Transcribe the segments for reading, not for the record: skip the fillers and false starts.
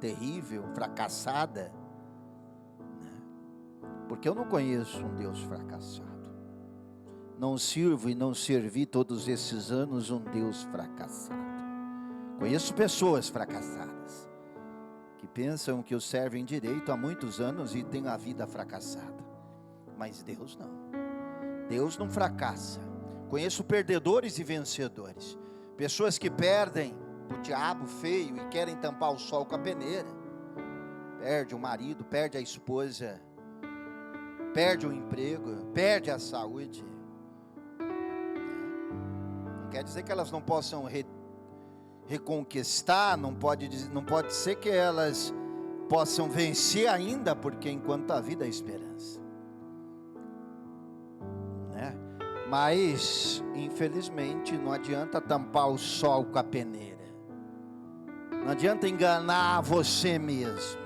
terrível, fracassada, né? Porque eu não conheço um Deus fracassado. Não sirvo e não servi todos esses anos um Deus fracassado. Conheço pessoas fracassadas, que pensam que o servem direito há muitos anos e têm a vida fracassada. Mas Deus não. Deus não fracassa. Conheço perdedores e vencedores. Pessoas que perdem o diabo feio e querem tampar o sol com a peneira. Perde o marido, perde a esposa, perde o emprego, perde a saúde. Não quer dizer que elas não possam reconquistar, não pode ser que elas possam vencer ainda, porque enquanto a vida há esperança, né? Mas infelizmente não adianta tampar o sol com a peneira, não adianta enganar você mesmo,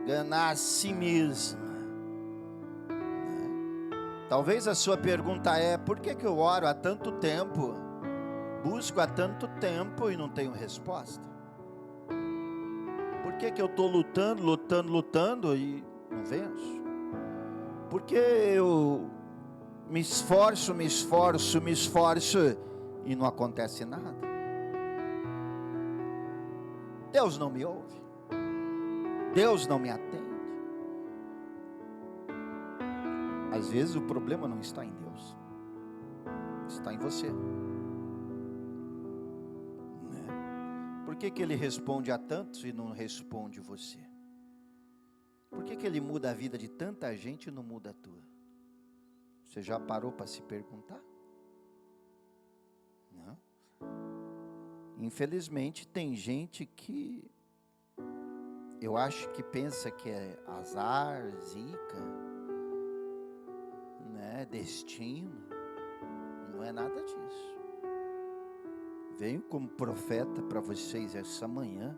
enganar a si mesma, né? Talvez a sua pergunta é: por que eu oro há tanto tempo, busco há tanto tempo e não tenho resposta? Por que eu estou lutando e não venço? Porque eu me esforço e não acontece nada? Deus não me ouve, Deus não me atende. Às vezes o problema não está em Deus, está em você. Por que Ele responde a tantos e não responde você? Por que Ele muda a vida de tanta gente e não muda a tua? Você já parou para se perguntar? Não? Infelizmente tem gente que eu acho que pensa que é azar, zica, né, destino, e não é nada disso. Venho como profeta para vocês essa manhã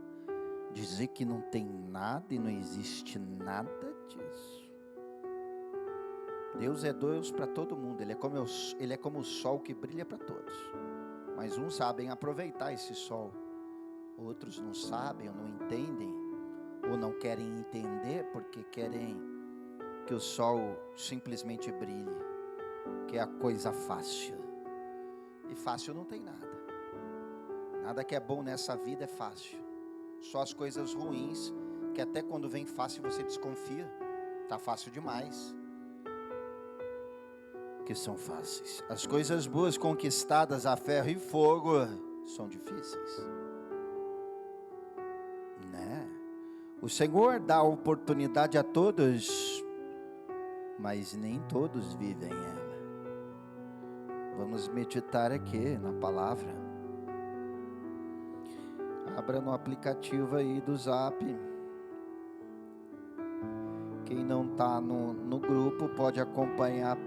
dizer que não tem nada e não existe nada disso. Deus é Deus para todo mundo. Ele é como o sol que brilha para todos. Mas uns sabem aproveitar esse sol, outros não sabem ou não entendem, ou não querem entender porque querem que o sol simplesmente brilhe, que é a coisa fácil. E fácil não tem nada. Nada que é bom nessa vida é fácil. Só as coisas ruins, que até quando vem fácil você desconfia. Está fácil demais, que são fáceis. As coisas boas conquistadas a ferro e fogo são difíceis, né? O Senhor dá oportunidade a todos, mas nem todos vivem ela. Vamos meditar aqui na palavra. Abra no aplicativo aí do Zap. Quem não está no grupo pode acompanhar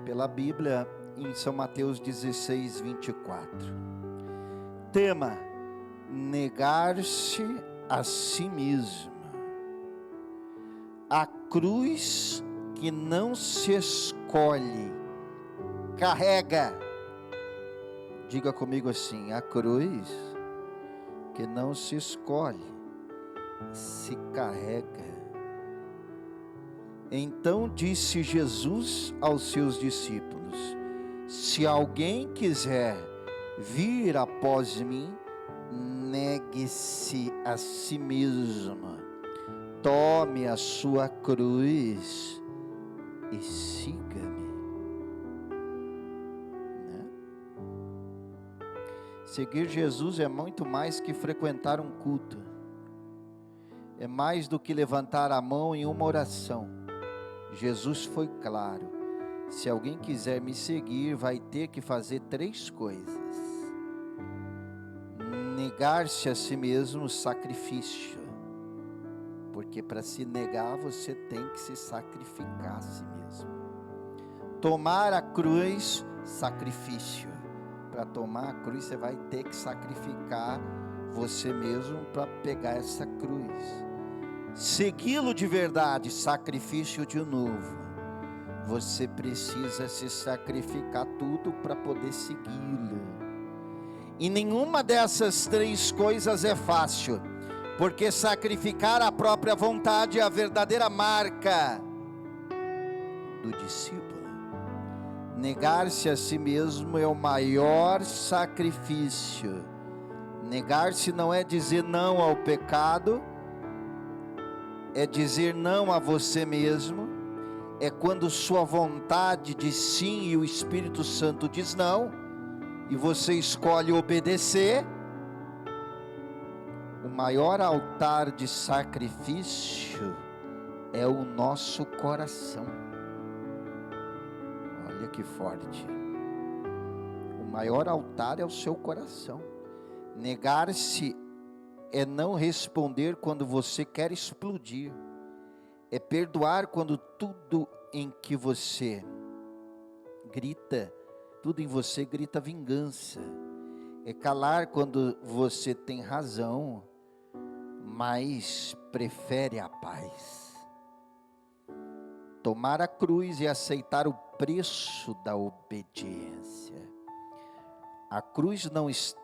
pela Bíblia em São Mateus 16, 24. Tema: negar-se a si mesmo. A cruz que não se escolhe, carrega. Diga comigo assim: a cruz que não se escolhe, se carrega. Então disse Jesus aos seus discípulos: se alguém quiser vir após mim, negue-se a si mesmo, tome a sua cruz e siga-me. Seguir Jesus é muito mais que frequentar um culto. É mais do que levantar a mão em uma oração. Jesus foi claro: se alguém quiser me seguir, vai ter que fazer 3 coisas. Negar-se a si mesmo, sacrifício. Porque para se negar, você tem que se sacrificar a si mesmo. Tomar a cruz, sacrifício. Para tomar a cruz, você vai ter que sacrificar você mesmo para pegar essa cruz. Segui-lo de verdade, sacrifício de novo. Você precisa se sacrificar tudo para poder segui-lo. E nenhuma dessas 3 coisas é fácil. Porque sacrificar a própria vontade é a verdadeira marca do discípulo. Negar-se a si mesmo é o maior sacrifício. Negar-se não é dizer não ao pecado, é dizer não a você mesmo. É quando sua vontade diz sim e o Espírito Santo diz não, e você escolhe obedecer. O maior altar de sacrifício é o nosso coração. Olha que forte. O maior altar é o seu coração. Negar-se é não responder quando você quer explodir. É perdoar quando tudo em que você grita, tudo em você grita vingança. É calar quando você tem razão, mas prefere a paz. Tomar a cruz e aceitar o preço da obediência. A cruz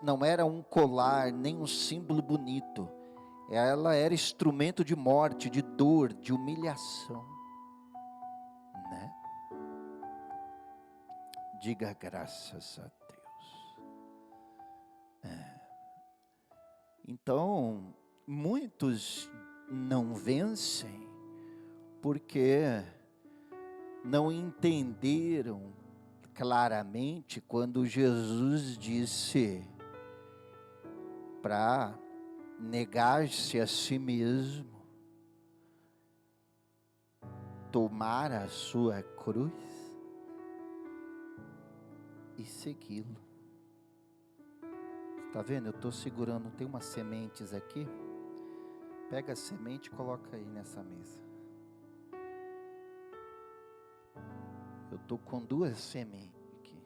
não era um colar, nem um símbolo bonito. Ela era instrumento de morte, de dor, de humilhação, né? Diga graças a Deus. Então, muitos não vencem porque não entenderam claramente quando Jesus disse para negar-se a si mesmo, tomar a sua cruz e segui-lo. Está vendo? Eu estou segurando, tem umas sementes aqui. Pega a semente e coloca aí nessa mesa. Eu estou com 2 sementes aqui.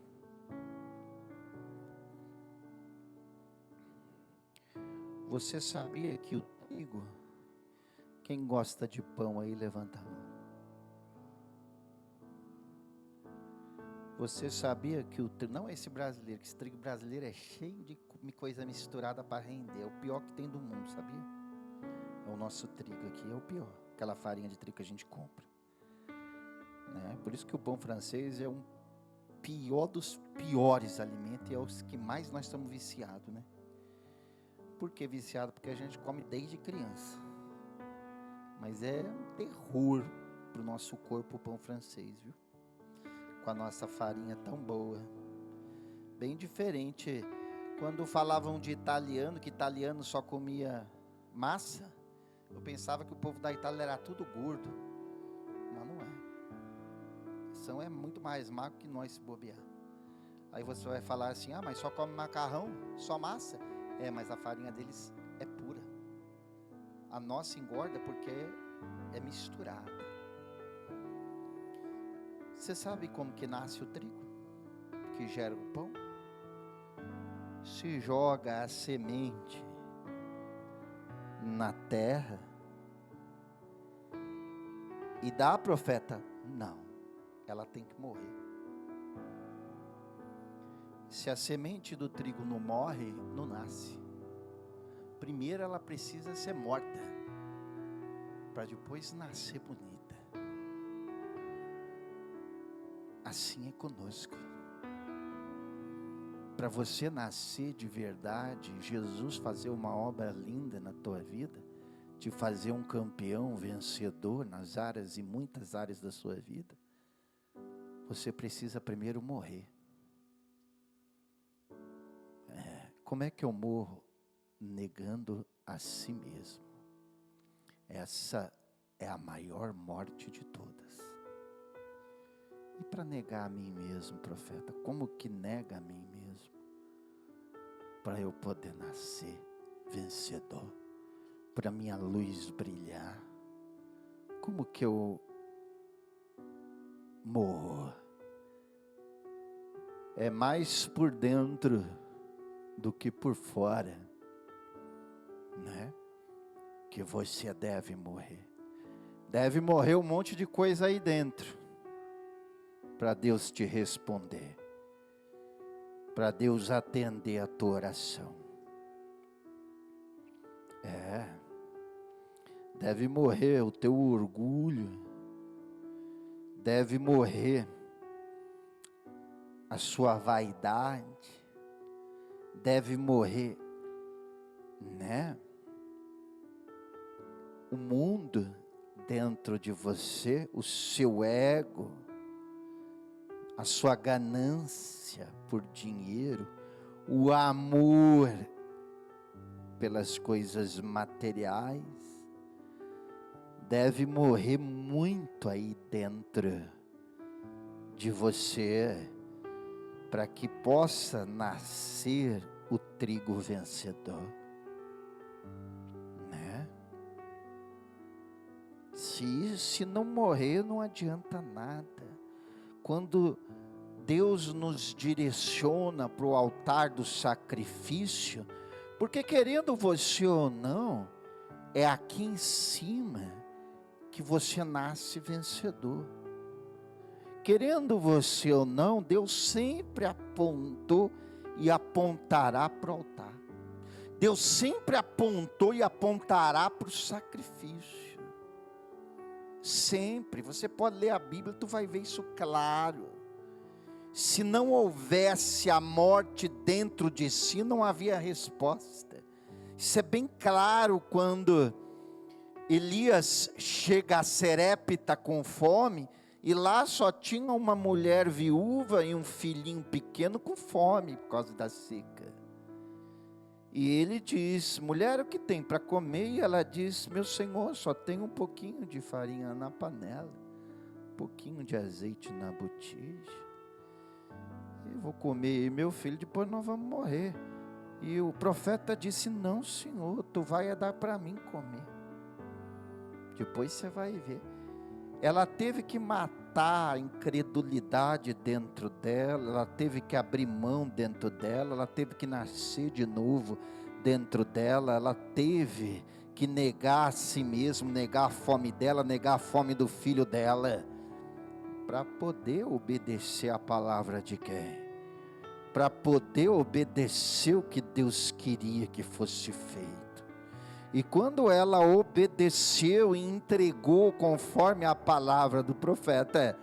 Você sabia que o trigo, quem gosta de pão aí, levanta a mão. Você sabia que o trigo, não é esse brasileiro, que esse trigo brasileiro é cheio de coisa misturada para render, é o pior que tem do mundo, sabia? É o nosso trigo aqui, é o pior, aquela farinha de trigo que a gente compra, né? Por isso que o pão francês é um pior dos piores alimentos e é os que mais nós estamos viciados, né? Por que viciado? Porque a gente come desde criança, mas é um terror para o nosso corpo o pão francês, viu? Com a nossa farinha tão boa, bem diferente. Quando falavam de italiano, que italiano só comia massa, eu pensava que o povo da Itália era tudo gordo, mas não é. São muito mais magro que nós, se bobear. Aí você vai falar assim, mas só come macarrão, só massa? Mas a farinha deles é pura. A nossa engorda porque é misturada. Você sabe como que nasce o trigo, que gera o pão? Se joga a semente na terra e dá a profeta? Não, ela tem que morrer. Se a semente do trigo não morre, não nasce. Primeiro ela precisa ser morta, para depois nascer bonita. Assim é conosco. Para você nascer de verdade, Jesus fazer uma obra linda na tua vida, te fazer um campeão, vencedor nas áreas e muitas áreas da sua vida, você precisa primeiro morrer. Como é que eu morro? Negando a si mesmo. Essa é a maior morte de todas. E para negar a mim mesmo, profeta, como que nega a mim mesmo? Para eu poder nascer vencedor, para minha luz brilhar. Como que eu morro? É mais por dentro do que por fora, né? Que você deve morrer. Deve morrer um monte de coisa aí dentro, para Deus te responder, para Deus atender a tua oração. deve morrer o teu orgulho, deve morrer a sua vaidade, deve morrer, né? O mundo dentro de você, o seu ego, a sua ganância por dinheiro, o amor pelas coisas materiais, deve morrer muito aí dentro de você, para que possa nascer o trigo vencedor, né? Se não morrer, não adianta nada. Quando Deus nos direciona para o altar do sacrifício, porque querendo você ou não, é aqui em cima que você nasce vencedor. Querendo você ou não, Deus sempre apontou e apontará para o altar. Deus sempre apontou e apontará para o sacrifício. Sempre. Você pode ler a Bíblia, tu vai ver isso claro. Se não houvesse a morte dentro de si, não havia resposta. Isso é bem claro quando Elias chega a Serepta com fome, e lá só tinha uma mulher viúva e um filhinho pequeno com fome por causa da seca. E ele diz: mulher, o que tem para comer? E ela diz: meu senhor, só tem um pouquinho de farinha na panela, um pouquinho de azeite na botija. Eu vou comer, e meu filho, depois nós vamos morrer. E o profeta disse: não, senhor, tu vai dar para mim comer, depois você vai ver. Ela teve que matar a incredulidade dentro dela, ela teve que abrir mão dentro dela, ela teve que nascer de novo dentro dela, ela teve que negar a si mesma, negar a fome dela, negar a fome do filho dela, para poder obedecer a palavra de quem? Para poder obedecer o que Deus queria que fosse feito. E quando ela obedeceu e entregou conforme a palavra do profeta,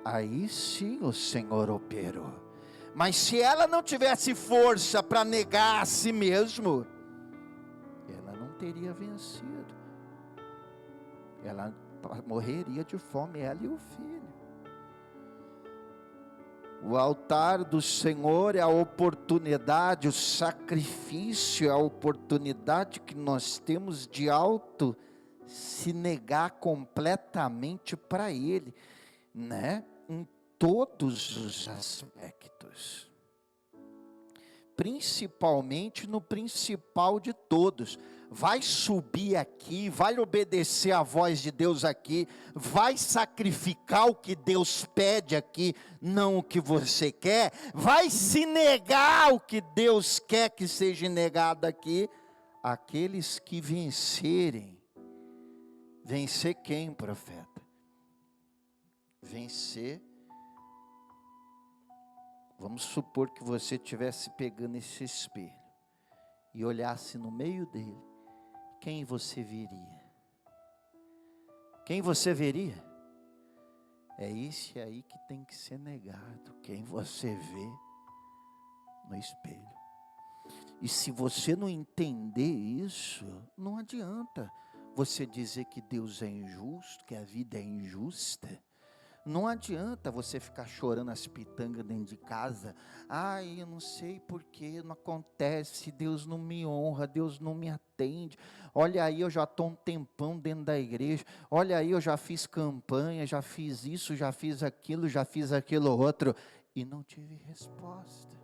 aí sim o Senhor operou. Mas se ela não tivesse força para negar a si mesmo, ela não teria vencido. Ela morreria de fome, ela e o filho. O altar do Senhor é a oportunidade, o sacrifício é a oportunidade que nós temos de se negar completamente para Ele, né? Em todos os aspectos. Principalmente no principal de todos. Vai subir aqui, vai obedecer a voz de Deus aqui, vai sacrificar o que Deus pede aqui, não o que você quer, vai se negar o que Deus quer que seja negado aqui. Aqueles que vencerem, vencer quem, profeta? Vencer, vamos supor que você estivesse pegando esse espelho e olhasse no meio dele, quem você veria? Quem você veria? É esse aí que tem que ser negado, quem você vê no espelho. E se você não entender isso, não adianta você dizer que Deus é injusto, que a vida é injusta. Não adianta você ficar chorando as pitangas dentro de casa. Ai, eu não sei porquê, não acontece, Deus não me honra, Deus não me atende. Olha aí, eu já estou um tempão dentro da igreja. Olha aí, eu já fiz campanha, já fiz isso, já fiz aquilo outro. E não tive resposta.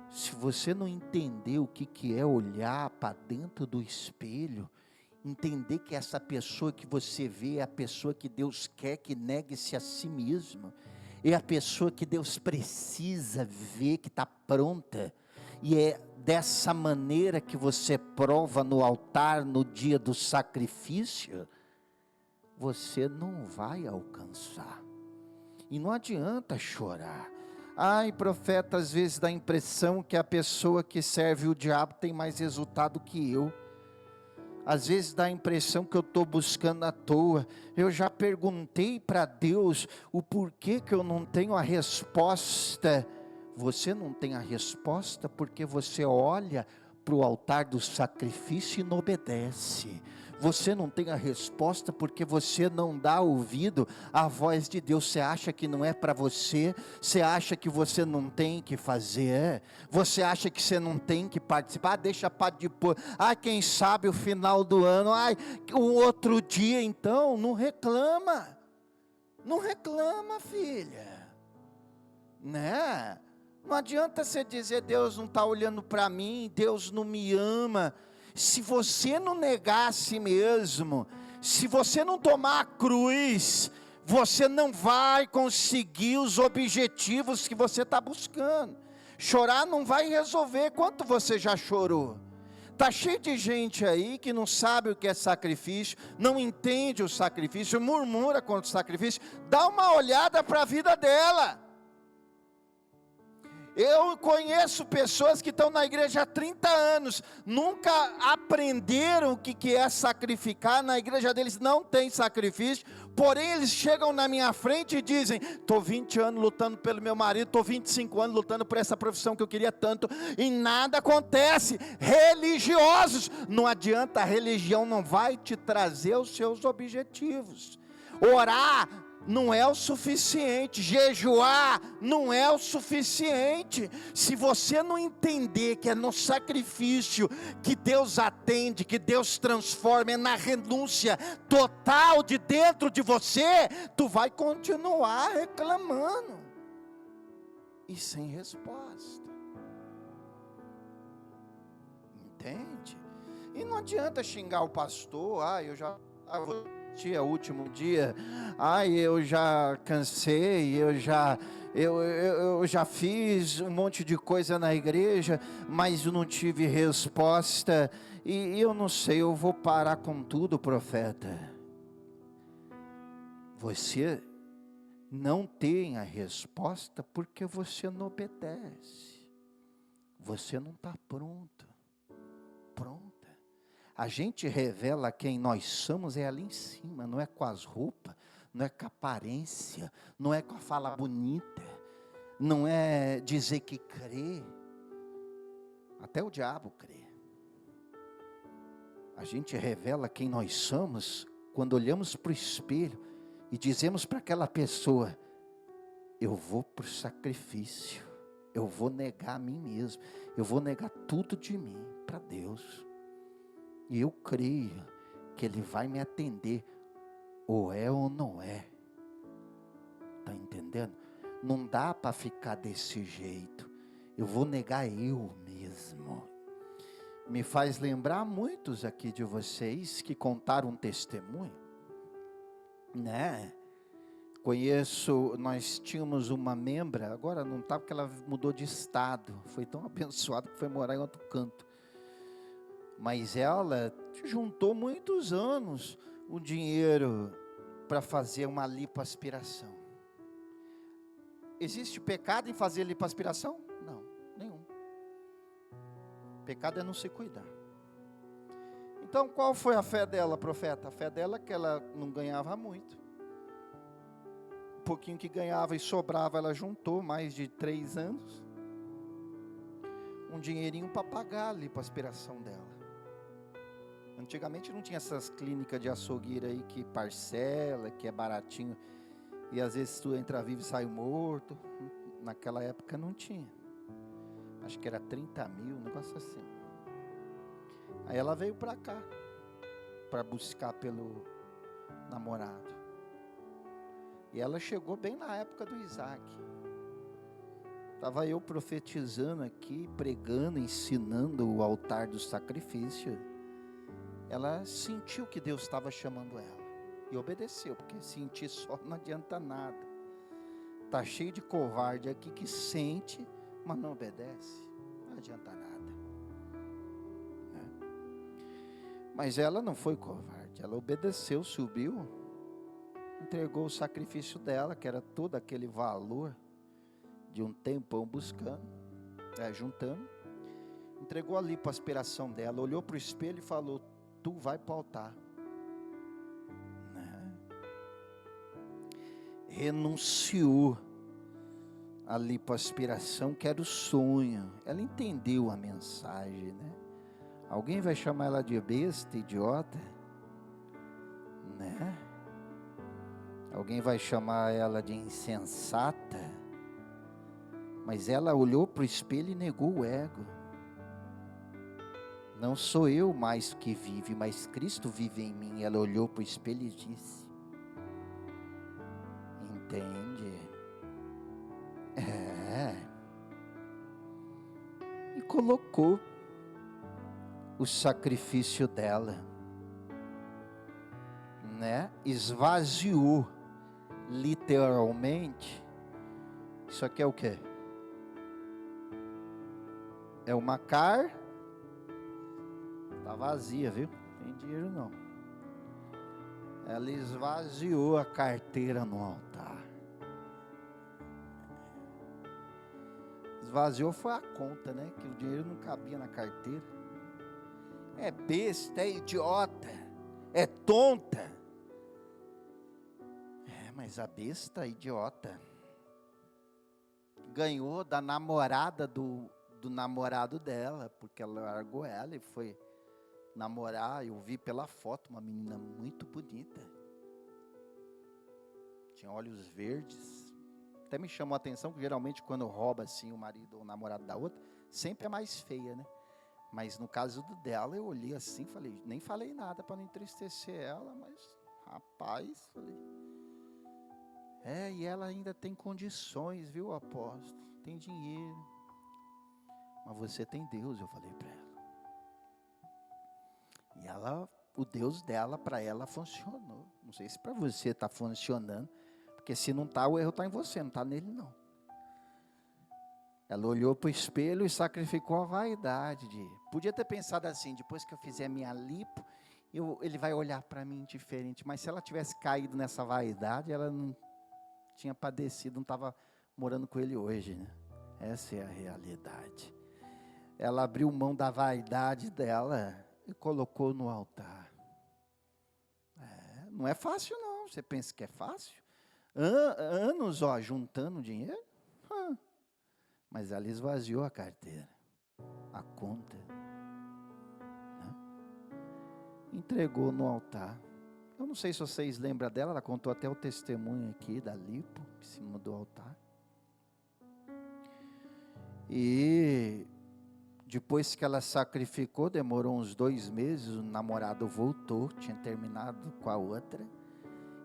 Se você não entender o que é olhar para dentro do espelho, entender que essa pessoa que você vê é a pessoa que Deus quer que negue-se a si mesmo, é a pessoa que Deus precisa ver, que está pronta, e é dessa maneira que você prova no altar, no dia do sacrifício, você não vai alcançar. E não adianta chorar. Ai, profeta, às vezes dá a impressão que a pessoa que serve o diabo tem mais resultado que eu. Às vezes dá a impressão que eu estou buscando à toa. Eu já perguntei para Deus o porquê que eu não tenho a resposta. Você não tem a resposta porque você olha para o altar do sacrifício e não obedece. Você não tem a resposta porque você não dá ouvido à voz de Deus. Você acha que não é para você, você acha que você não tem que fazer, você acha que você não tem que participar, deixa para depois, quem sabe o final do ano, o outro dia. Então, não reclama, filha, né? Não adianta você dizer, Deus não está olhando para mim, Deus não me ama. Se você não negar a si mesmo, se você não tomar a cruz, você não vai conseguir os objetivos que você está buscando. Chorar não vai resolver. Quanto você já chorou? Está cheio de gente aí que não sabe o que é sacrifício, não entende o sacrifício, murmura contra o sacrifício. Dá uma olhada para a vida dela. Eu conheço pessoas que estão na igreja há 30 anos, nunca aprenderam o que é sacrificar. Na igreja deles não tem sacrifício, porém eles chegam na minha frente e dizem, estou 20 anos lutando pelo meu marido, estou 25 anos lutando por essa profissão que eu queria tanto, e nada acontece. Religiosos, não adianta, a religião não vai te trazer os seus objetivos. Orar não é o suficiente, jejuar não é o suficiente, se você não entender que é no sacrifício que Deus atende, que Deus transforma, é na renúncia total de dentro de você, tu vai continuar reclamando, e sem resposta, entende? E não adianta xingar o pastor, eu já é o último dia, eu já cansei, eu já fiz um monte de coisa na igreja, mas não tive resposta, e eu não sei, eu vou parar com tudo, profeta. Você não tem a resposta porque você não obedece, você não está pronta. A gente revela quem nós somos ali em cima, não é com as roupas, não é com a aparência, não é com a fala bonita, não é dizer que crê. Até o diabo crê. A gente revela quem nós somos quando olhamos para o espelho e dizemos para aquela pessoa, eu vou para o sacrifício, eu vou negar a mim mesmo, eu vou negar tudo de mim para Deus. E eu creio que Ele vai me atender, ou é ou não é. Está entendendo? Não dá para ficar desse jeito. Eu vou negar eu mesmo. Me faz lembrar muitos aqui de vocês que contaram um testemunho, né? Conheço, nós tínhamos uma membra, agora não está porque ela mudou de estado, foi tão abençoada que foi morar em outro canto. Mas ela juntou muitos anos o dinheiro para fazer uma lipoaspiração. Existe pecado em fazer lipoaspiração? Não, nenhum. Pecado é não se cuidar. Então qual foi a fé dela, profeta? A fé dela é que ela não ganhava muito. Um pouquinho que ganhava e sobrava, ela juntou mais de 3 anos. Um dinheirinho para pagar a lipoaspiração dela. Antigamente não tinha essas clínicas de açougueira aí que parcela, que é baratinho. E às vezes tu entra vivo e sai morto. Naquela época não tinha. Acho que era 30 mil, um negócio assim. Aí ela veio para cá, para buscar pelo namorado. E ela chegou bem na época do Isaac. Estava eu profetizando aqui, pregando, ensinando o altar do sacrifício. Ela sentiu que Deus estava chamando ela. E obedeceu, porque sentir só não adianta nada. Está cheio de covarde aqui que sente, mas não obedece. Não adianta nada. Né? Mas ela não foi covarde. Ela obedeceu, subiu. Entregou o sacrifício dela, que era todo aquele valor de um tempão buscando, juntando. Entregou ali para a aspiração dela. Olhou para o espelho e falou, tu vai para o altar. Né? Renunciou a lipoaspiração, que era o sonho. Ela entendeu a mensagem, né? Alguém vai chamar ela de besta, idiota? Né? Alguém vai chamar ela de insensata? Mas ela olhou para o espelho e negou o ego. Não sou eu mais que vive, mas Cristo vive em mim. Ela olhou para o espelho e disse: entende? E colocou o sacrifício dela, né? Esvaziou, literalmente. Isso aqui é o quê? É uma tá vazia, viu? Não tem dinheiro não. Ela esvaziou a carteira no altar. Esvaziou foi a conta, né? Que o dinheiro não cabia na carteira. É besta, é idiota, é tonta. Mas a besta, idiota, ganhou da namorada do namorado dela, porque ela largou ela e foi namorar. Eu vi pela foto uma menina muito bonita, tinha olhos verdes. Até me chamou a atenção que geralmente quando rouba assim o marido ou o namorado da outra, sempre é mais feia, né? Mas no caso dela, eu olhei assim, falei, nem falei nada para não entristecer ela, mas rapaz, falei, e ela ainda tem condições, viu, apóstolo? Tem dinheiro. Mas você tem Deus, eu falei para ela. E ela, o Deus dela, para ela funcionou. Não sei se para você está funcionando, porque se não está, o erro está em você, não está nele não. Ela olhou para o espelho e sacrificou a vaidade. Podia ter pensado assim, depois que eu fizer minha lipo, ele vai olhar para mim diferente. Mas se ela tivesse caído nessa vaidade, ela não tinha padecido, não estava morando com ele hoje, né? Essa é a realidade. Ela abriu mão da vaidade dela e colocou no altar. Não é fácil não, você pensa que é fácil? Anos, juntando dinheiro? Mas ela esvaziou a carteira, a conta, né? Entregou no altar. Eu não sei se vocês lembram dela, ela contou até o testemunho aqui da lipo, em cima do altar. E depois que ela sacrificou, demorou uns 2 meses, o namorado voltou, tinha terminado com a outra.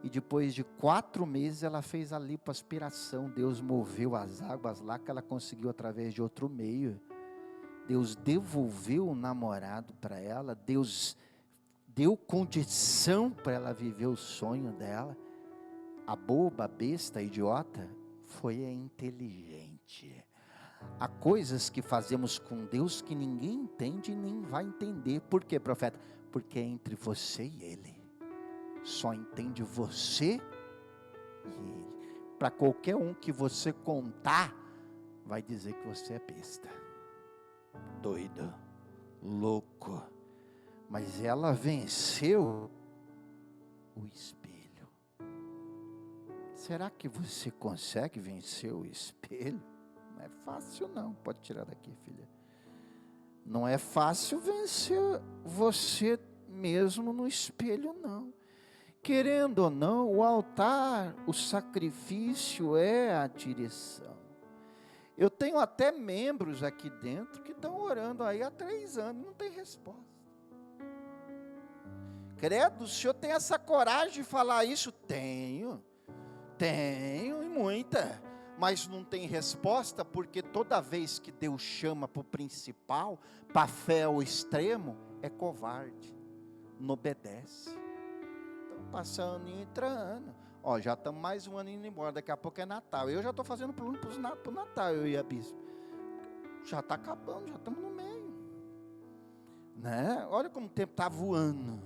E depois de 4 meses ela fez a lipoaspiração. Deus moveu as águas lá, que ela conseguiu através de outro meio. Deus devolveu o namorado para ela. Deus deu condição para ela viver o sonho dela. A boba, a besta, a idiota, foi a inteligente. Há coisas que fazemos com Deus que ninguém entende e nem vai entender. Por quê, profeta? Porque é entre você e Ele. Só entende você e Ele. Para qualquer um que você contar, vai dizer que você é besta, doido, louco. Mas ela venceu o espelho. Será que você consegue vencer o espelho? Não é fácil não. Pode tirar daqui, filha. Não é fácil vencer você mesmo no espelho, não. Querendo ou não, o altar, o sacrifício é a direção. Eu tenho até membros aqui dentro que estão orando aí há 3 anos e não tem resposta. Credo, o senhor tem essa coragem de falar isso? Tenho e muita. Mas não tem resposta, porque toda vez que Deus chama para o principal, para a fé ao extremo, é covarde, não obedece. Passando e entrando. Já estamos mais um ano indo embora. Daqui a pouco é Natal. Eu já estou fazendo plano para o Natal, eu e a bispo. Já está acabando, já estamos no meio. Né? Olha como o tempo está voando.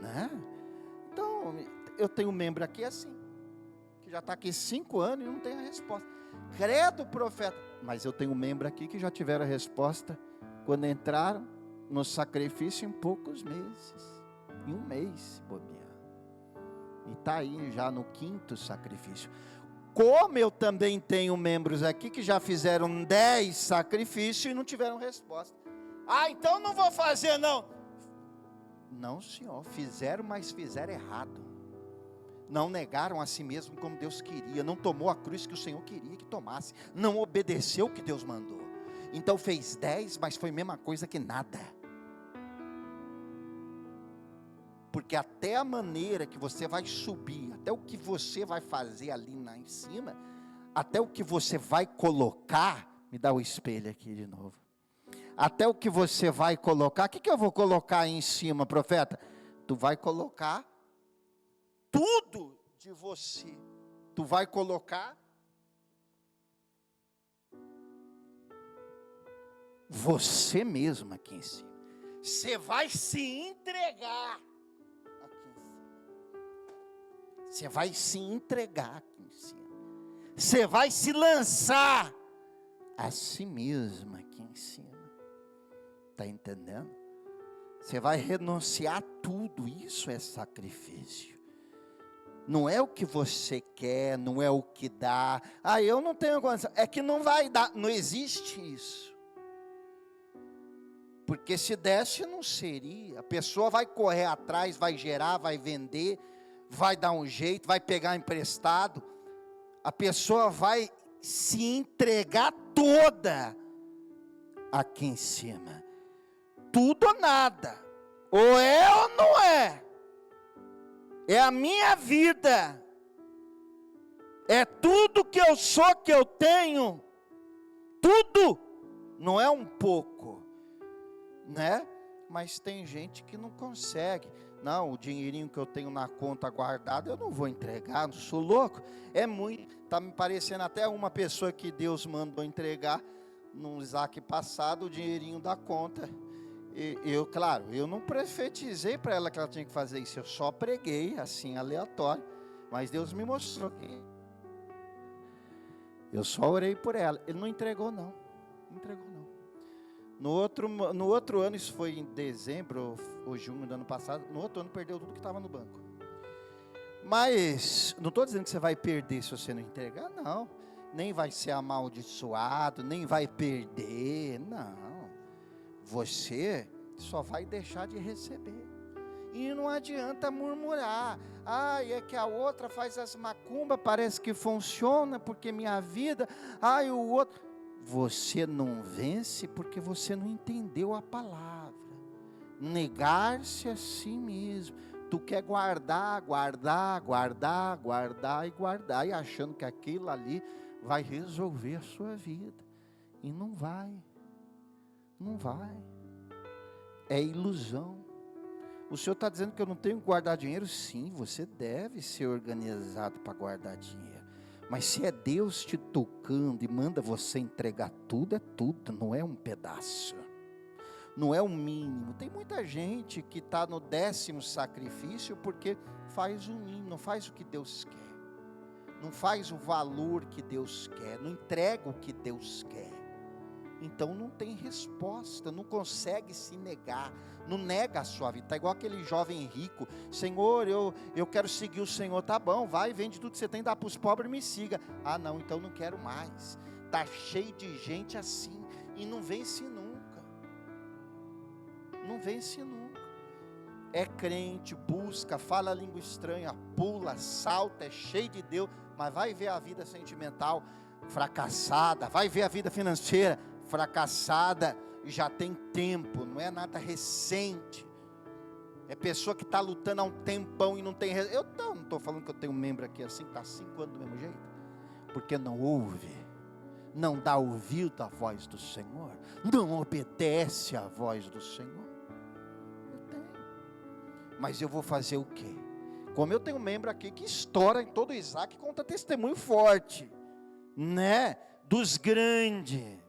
Né? Então, eu tenho um membro aqui assim, que já está aqui 5 anos e não tem a resposta. Credo, profeta. Mas eu tenho um membro aqui que já tiveram a resposta. Quando entraram, no sacrifício em poucos meses. Em um mês, se bobear. E está aí já no 5º sacrifício. Como eu também tenho membros aqui que já fizeram 10 sacrifícios e não tiveram resposta. Ah, então não vou fazer não. Não, senhor, fizeram, mas fizeram errado. Não negaram a si mesmo como Deus queria. Não tomou a cruz que o Senhor queria que tomasse. Não obedeceu o que Deus mandou. Então fez 10, mas foi a mesma coisa que nada. Porque até a maneira que você vai subir, até o que você vai fazer ali lá em cima, até o que você vai colocar, me dá o espelho aqui de novo. Até o que você vai colocar, o que eu vou colocar aí em cima, profeta? Tu vai colocar tudo de você. Tu vai colocar você mesmo aqui em cima. Você vai se entregar. Você vai se entregar aqui em cima. Você vai se lançar a si mesmo aqui em cima. Está entendendo? Você vai renunciar a tudo. Isso é sacrifício. Não é o que você quer, não é o que dá. Ah, eu não tenho condição. É que não vai dar. Não existe isso. Porque se desse, não seria. A pessoa vai correr atrás, vai gerar, vai vender, vai dar um jeito, vai pegar emprestado. A pessoa vai se entregar toda aqui em cima. Tudo ou nada. Ou é ou não é. É a minha vida. É tudo que eu sou, que eu tenho. Tudo. Não é um pouco. Né? Mas tem gente que não consegue. Não, o dinheirinho que eu tenho na conta guardado, eu não vou entregar, não sou louco. É muito, está me parecendo até uma pessoa que Deus mandou entregar, num Isaac passado, o dinheirinho da conta. E eu, claro, eu não profetizei para ela que ela tinha que fazer isso, eu só preguei, assim, aleatório. Mas Deus me mostrou que eu só orei por ela. Ele não entregou não, não entregou não. No outro ano, isso foi em dezembro ou junho do ano passado, no outro ano perdeu tudo que estava no banco. Mas, não estou dizendo que você vai perder se você não entregar, não. Nem vai ser amaldiçoado, nem vai perder, não. Você só vai deixar de receber. E não adianta murmurar. Ah, é que a outra faz as macumbas, parece que funciona, porque minha vida, o outro... Você não vence porque você não entendeu a palavra. Negar-se a si mesmo. Tu quer guardar, e achando que aquilo ali vai resolver a sua vida. E não vai. Não vai. É ilusão. O Senhor está dizendo que eu não tenho que guardar dinheiro? Sim, você deve ser organizado para guardar dinheiro. Mas se é Deus te tocando e manda você entregar tudo, é tudo, não é um pedaço. Não é o mínimo. Tem muita gente que está no 10º sacrifício porque faz o mínimo, não faz o que Deus quer. Não faz o valor que Deus quer, não entrega o que Deus quer. Então não tem resposta, não consegue se negar, não nega a sua vida. Está igual aquele jovem rico: Senhor, eu quero seguir o Senhor. Tá bom, vai, vende tudo que você tem, dá para os pobres e me siga. Ah não, então não quero mais. Está cheio de gente assim, e não vence nunca. Não vence nunca. É crente, busca, fala língua estranha, pula, salta, é cheio de Deus, mas vai ver a vida sentimental fracassada, vai ver a vida financeira fracassada, e já tem tempo, não é nada recente. É pessoa que está lutando há um tempão e não tem... Eu não estou falando que eu tenho um membro aqui assim, que está 5 anos do mesmo jeito, porque não ouve, não dá ouvido à voz do Senhor, não obedece à voz do Senhor. Eu tenho, mas eu vou fazer o quê? Como eu tenho um membro aqui que estoura em todo o Isaac, conta testemunho forte, né? Dos grandes,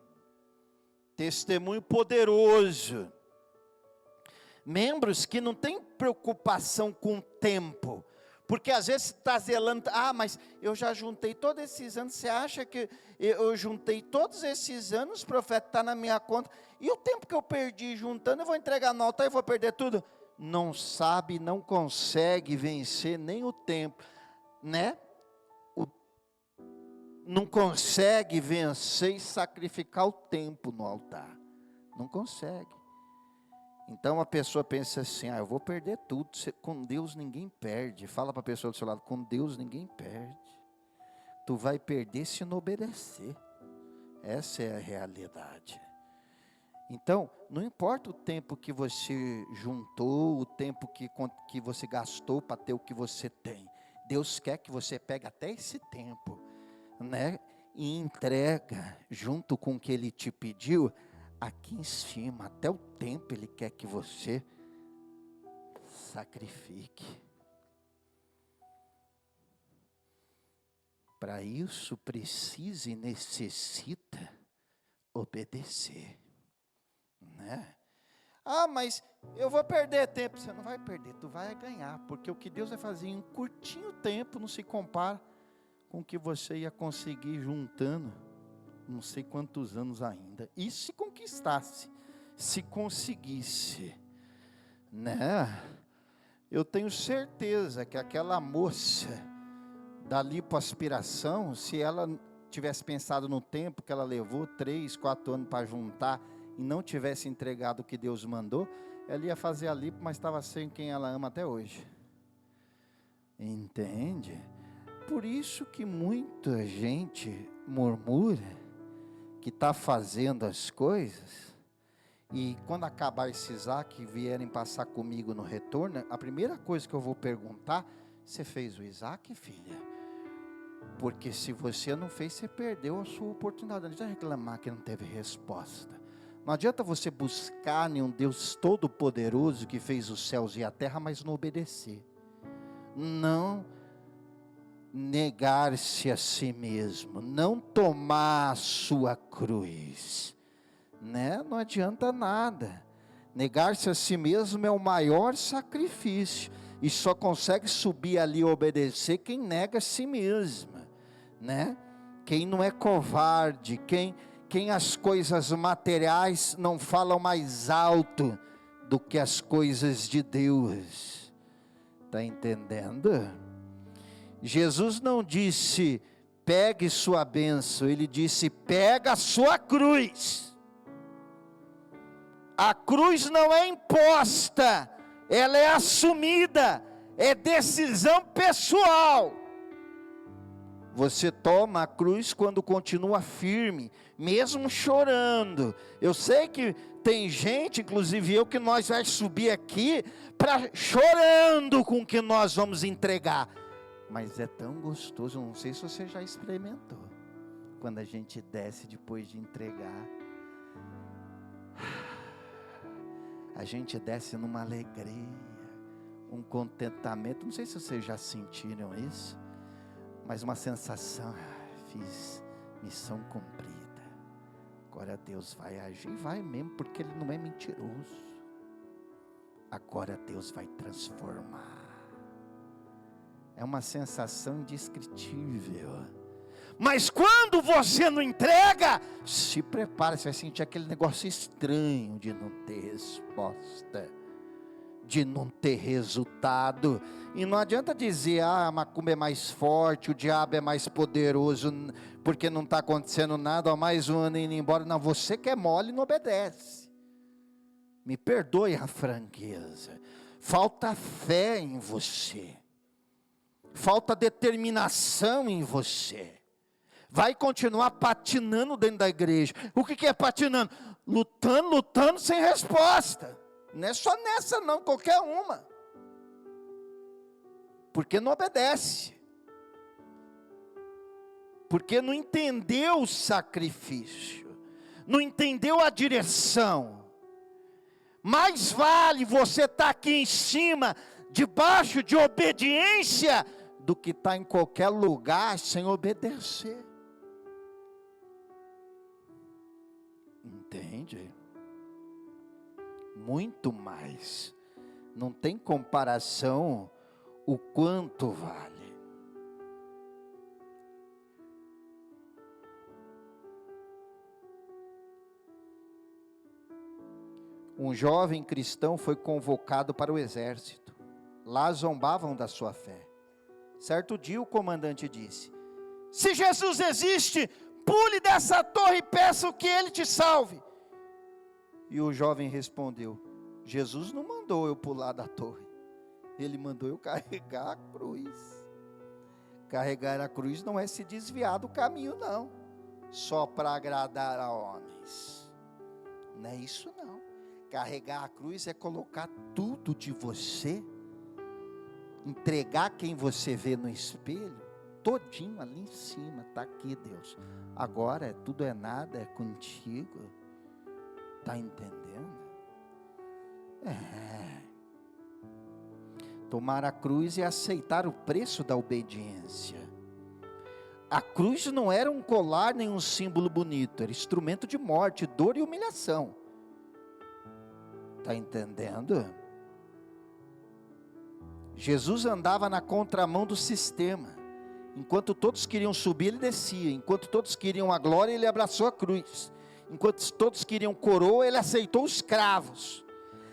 testemunho poderoso. Membros que não têm preocupação com o tempo, Porque às vezes está zelando, mas eu já juntei todos esses anos, você acha que eu juntei todos esses anos, profeta, está na minha conta, e o tempo que eu perdi juntando, eu vou entregar no altar e vou perder tudo? Não sabe, não consegue vencer nem o tempo, né? Não consegue vencer e sacrificar o tempo no altar, não consegue. Então a pessoa pensa assim, eu vou perder tudo, com Deus ninguém perde. Fala para a pessoa do seu lado, com Deus ninguém perde. Tu vai perder se não obedecer. Essa é a realidade. Então, não importa o tempo que você juntou, o tempo que você gastou para ter o que você tem. Deus quer que você pegue até esse tempo, né? E entrega junto com o que Ele te pediu. Aqui em cima, até o tempo Ele quer que você sacrifique. Para isso precisa e necessita obedecer, né? Mas eu vou perder tempo. Você não vai perder, tu vai ganhar, porque o que Deus vai fazer em um curtinho tempo não se compara com o que você ia conseguir juntando não sei quantos anos ainda. E se conquistasse, se conseguisse, né? Eu tenho certeza que aquela moça da lipoaspiração, se ela tivesse pensado no tempo que ela levou, 3, 4 anos para juntar, e não tivesse entregado o que Deus mandou, ela ia fazer a lipo, mas estava sem quem ela ama até hoje. Entende? Por isso que muita gente murmura que está fazendo as coisas, e quando acabar esses que vierem passar comigo no retorno, a primeira coisa que eu vou perguntar, você fez o Isaac, filha? Porque se você não fez, você perdeu a sua oportunidade. Não adianta reclamar que não teve resposta. Não adianta você buscar em um Deus todo-poderoso que fez os céus e a terra, mas não obedecer. Não negar-se a si mesmo, não tomar a sua cruz, né? Não adianta nada. Negar-se a si mesmo é o maior sacrifício, e só consegue subir ali e obedecer quem nega a si mesma, né? Quem não é covarde, quem as coisas materiais não falam mais alto do que as coisas de Deus. Está entendendo? Jesus não disse, pegue sua bênção, Ele disse, pega a sua cruz. A cruz não é imposta, ela é assumida, é decisão pessoal. Você toma a cruz quando continua firme, mesmo chorando. Eu sei que tem gente, inclusive eu, que nós vamos subir aqui, chorando com o que nós vamos entregar. Mas é tão gostoso, não sei se você já experimentou, quando a gente desce depois de entregar, a gente desce numa alegria, um contentamento, não sei se vocês já sentiram isso, mas uma sensação, fiz missão cumprida, agora Deus vai agir, vai mesmo, porque Ele não é mentiroso, agora Deus vai transformar. É uma sensação indescritível. Mas quando você não entrega, se prepara, você vai sentir aquele negócio estranho de não ter resposta, de não ter resultado. E não adianta dizer, a macumba é mais forte, o diabo é mais poderoso, porque não está acontecendo nada, mais um ano indo embora. Não, você que é mole não obedece. Me perdoe a franqueza. Falta fé em você. Falta determinação em você. Vai continuar patinando dentro da igreja. O que é patinando? Lutando sem resposta. Não é só nessa não, qualquer uma. Porque não obedece. Porque não entendeu o sacrifício. Não entendeu a direção. Mais vale você estar aqui em cima, debaixo de obediência, do que estar em qualquer lugar sem obedecer. Entende? Muito mais. Não tem comparação o quanto vale. Um jovem cristão foi convocado para o exército. Lá zombavam da sua fé. Certo dia o comandante disse: se Jesus existe, pule dessa torre e peça que ele te salve. E o jovem respondeu: Jesus não mandou eu pular da torre, ele mandou eu carregar a cruz. Carregar a cruz não é se desviar do caminho, não, só para agradar a homens. Não é isso, não. Carregar a cruz é colocar tudo de você, entregar quem você vê no espelho, todinho ali em cima. Está aqui, Deus, agora tudo é nada, é contigo. Está entendendo? Tomar a cruz é aceitar o preço da obediência. A cruz não era um colar nem um símbolo bonito, era instrumento de morte, dor e humilhação. Está entendendo? Jesus andava na contramão do sistema. Enquanto todos queriam subir, ele descia. Enquanto todos queriam a glória, ele abraçou a cruz. Enquanto todos queriam coroa, ele aceitou os cravos.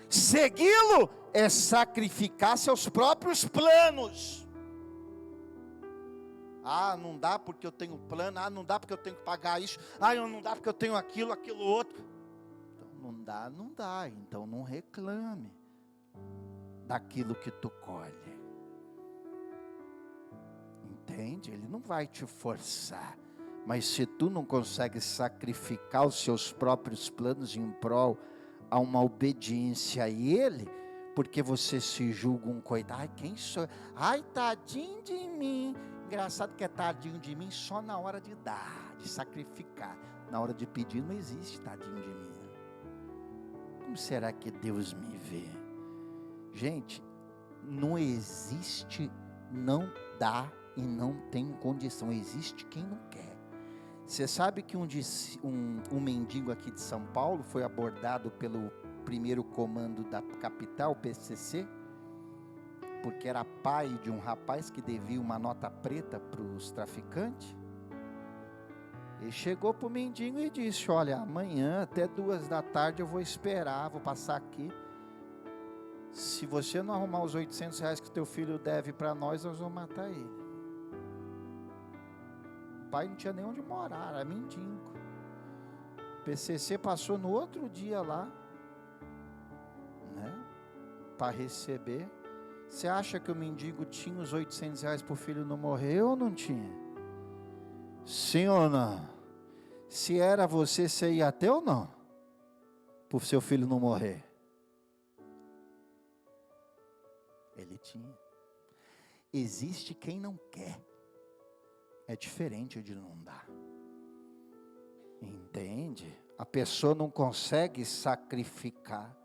Segui-lo é sacrificar seus próprios planos. Não dá porque eu tenho plano. Não dá porque eu tenho que pagar isso. Não dá porque eu tenho aquilo outro. Então não dá. Então não reclame daquilo que tu colhe. Entende? Ele não vai te forçar. Mas se tu não consegue sacrificar os seus próprios planos em prol a uma obediência a Ele, porque você se julga um coitado, quem sou? Tadinho de mim. Engraçado que é tadinho de mim só na hora de dar, de sacrificar. Na hora de pedir não existe tadinho de mim. Como será que Deus me vê? Gente, não existe não dá e não tem condição. Existe quem não quer. Você sabe que um mendigo aqui de São Paulo foi abordado pelo primeiro comando da capital, PCC, porque era pai de um rapaz que devia uma nota preta para os traficantes. Ele chegou para o mendigo e disse: olha, amanhã até 14h eu vou esperar, vou passar aqui. Se você não arrumar os R$800 que teu filho deve para nós vamos matar ele. O pai não tinha nem onde morar, era mendigo. O PCC passou no outro dia lá, né, para receber. Você acha que o mendigo tinha os R$800 para o filho não morrer ou não tinha? Sim ou não? Se era você ia até ou não? Para o seu filho não morrer? Ele tinha. Existe quem não quer. É diferente de não dar. Entende? A pessoa não consegue sacrificar.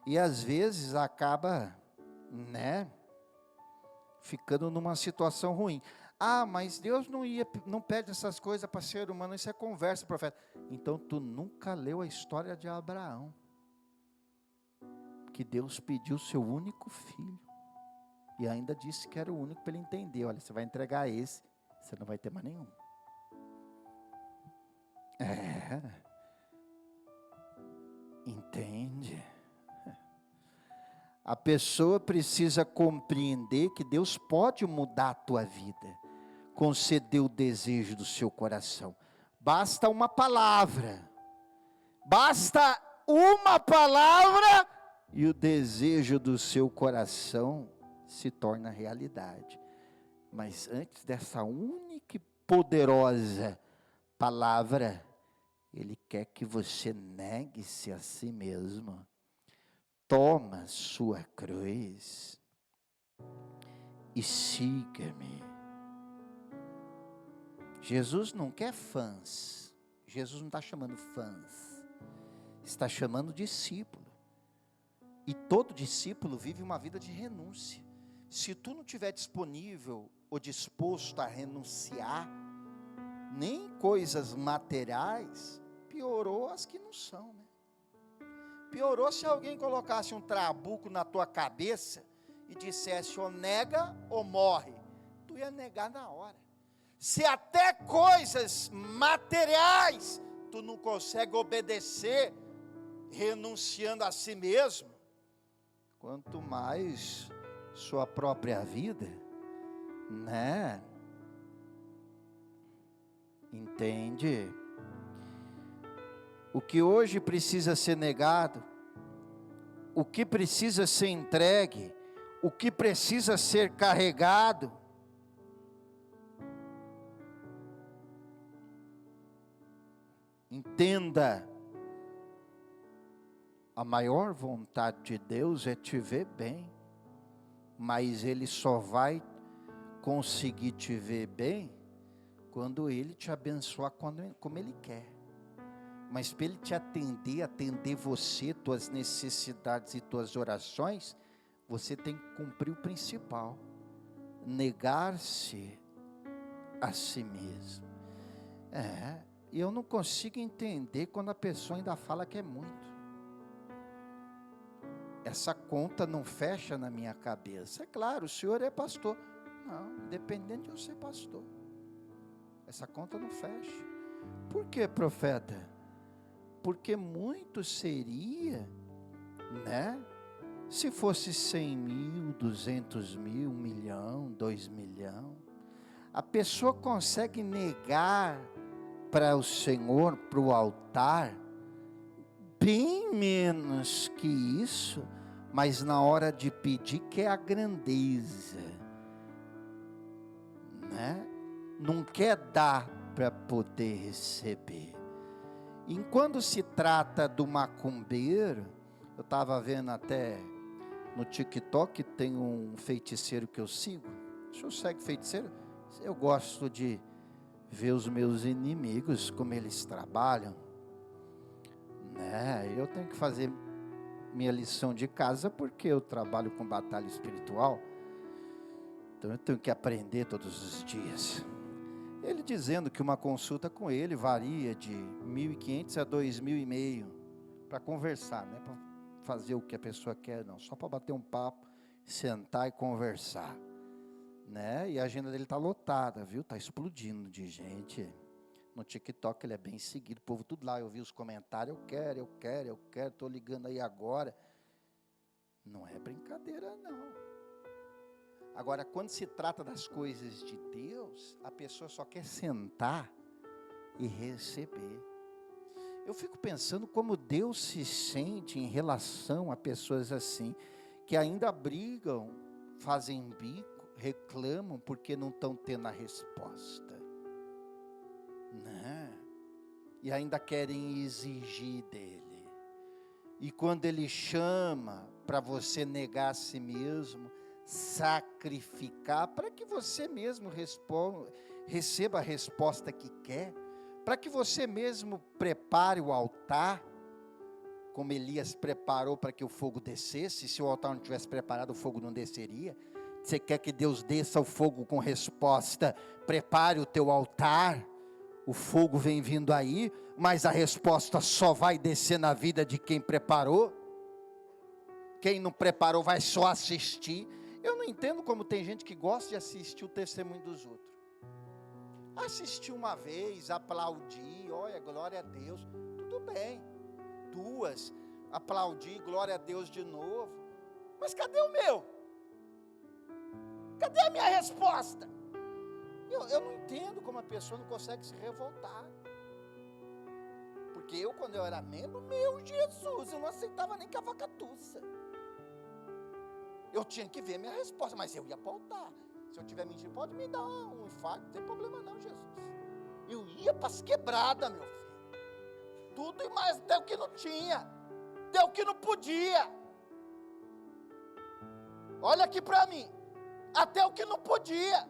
E às vezes acaba, ficando numa situação ruim. Mas Deus não pede essas coisas para ser humano. Isso é conversa, profeta. Então tu nunca leu a história de Abraão. Que Deus pediu seu único filho. E ainda disse que era o único para ele entender. Olha, você vai entregar esse, você não vai ter mais nenhum. Entende? A pessoa precisa compreender que Deus pode mudar a tua vida, conceder o desejo do seu coração. Basta uma palavra. Basta uma palavra e o desejo do seu coração se torna realidade. Mas antes dessa única e poderosa palavra, Ele quer que você negue-se a si mesmo. Toma sua cruz e siga-me. Jesus não quer fãs. Jesus não está chamando fãs. Está chamando discípulo. E todo discípulo vive uma vida de renúncia. Se tu não estiver disponível ou disposto a renunciar, nem coisas materiais, piorou as que não são, Piorou se alguém colocasse um trabuco na tua cabeça e dissesse ou nega ou morre, tu ia negar na hora. Se até coisas materiais tu não consegue obedecer, renunciando a si mesmo, quanto mais sua própria vida, né? Entende? O que hoje precisa ser negado, o que precisa ser entregue, o que precisa ser carregado, entenda, a maior vontade de Deus é te ver bem, mas Ele só vai conseguir te ver bem quando Ele te abençoar como Ele quer. Mas para Ele te atender você, tuas necessidades e tuas orações, você tem que cumprir o principal: negar-se a si mesmo. E eu não consigo entender quando a pessoa ainda fala que é muito. Essa conta não fecha na minha cabeça. É claro, o senhor é pastor. Não, independente de eu ser pastor, essa conta não fecha. Por que, profeta? Porque muito seria, né? Se fosse 100 mil, 200 mil, 1 milhão, 2 milhões. A pessoa consegue negar para o Senhor, para o altar, bem menos que isso, mas na hora de pedir quer a grandeza, né? Não quer dar para poder receber. E quando se trata do macumbeiro, eu estava vendo até no TikTok, tem um feiticeiro que eu sigo. O senhor segue feiticeiro? Eu gosto de ver os meus inimigos, como eles trabalham, né? Eu tenho que fazer minha lição de casa, porque eu trabalho com batalha espiritual, então eu tenho que aprender todos os dias. Ele dizendo que uma consulta com ele varia de 1.500 a 2.500 para conversar, não é para fazer o que a pessoa quer, não, só para bater um papo, sentar e conversar, né? E a agenda dele está lotada, viu? Está explodindo de gente. No TikTok ele é bem seguido, o povo tudo lá, eu vi os comentários, eu quero, estou ligando aí agora. Não é brincadeira não. Agora, quando se trata das coisas de Deus, a pessoa só quer sentar e receber. Eu fico pensando como Deus se sente em relação a pessoas assim, que ainda brigam, fazem bico, reclamam porque não estão tendo a resposta, né? E ainda querem exigir dele. E quando ele chama para você negar a si mesmo, sacrificar, para que você mesmo receba a resposta que quer, para que você mesmo prepare o altar, como Elias preparou para que o fogo descesse. Se o altar não tivesse preparado, o fogo não desceria. Você quer que Deus desça o fogo com resposta? Prepare o teu altar. O fogo vem vindo aí, mas a resposta só vai descer na vida de quem preparou. Quem não preparou vai só assistir. Eu não entendo como tem gente que gosta de assistir o testemunho dos outros. Assistir uma vez, aplaudir, olha, glória a Deus, tudo bem. 2, aplaudir, glória a Deus de novo. Mas cadê o meu? Cadê a minha resposta? Eu não entendo como a pessoa não consegue se revoltar. Porque quando eu era membro, meu Jesus, eu não aceitava nem cavacatuça. Eu tinha que ver minha resposta, mas eu ia pautar. Se eu tiver mentindo, pode me dar um infarto, não tem problema não, Jesus. Eu ia para as quebradas, meu filho. Tudo e mais, até o que não tinha, até o que não podia. Olha aqui para mim, até o que não podia.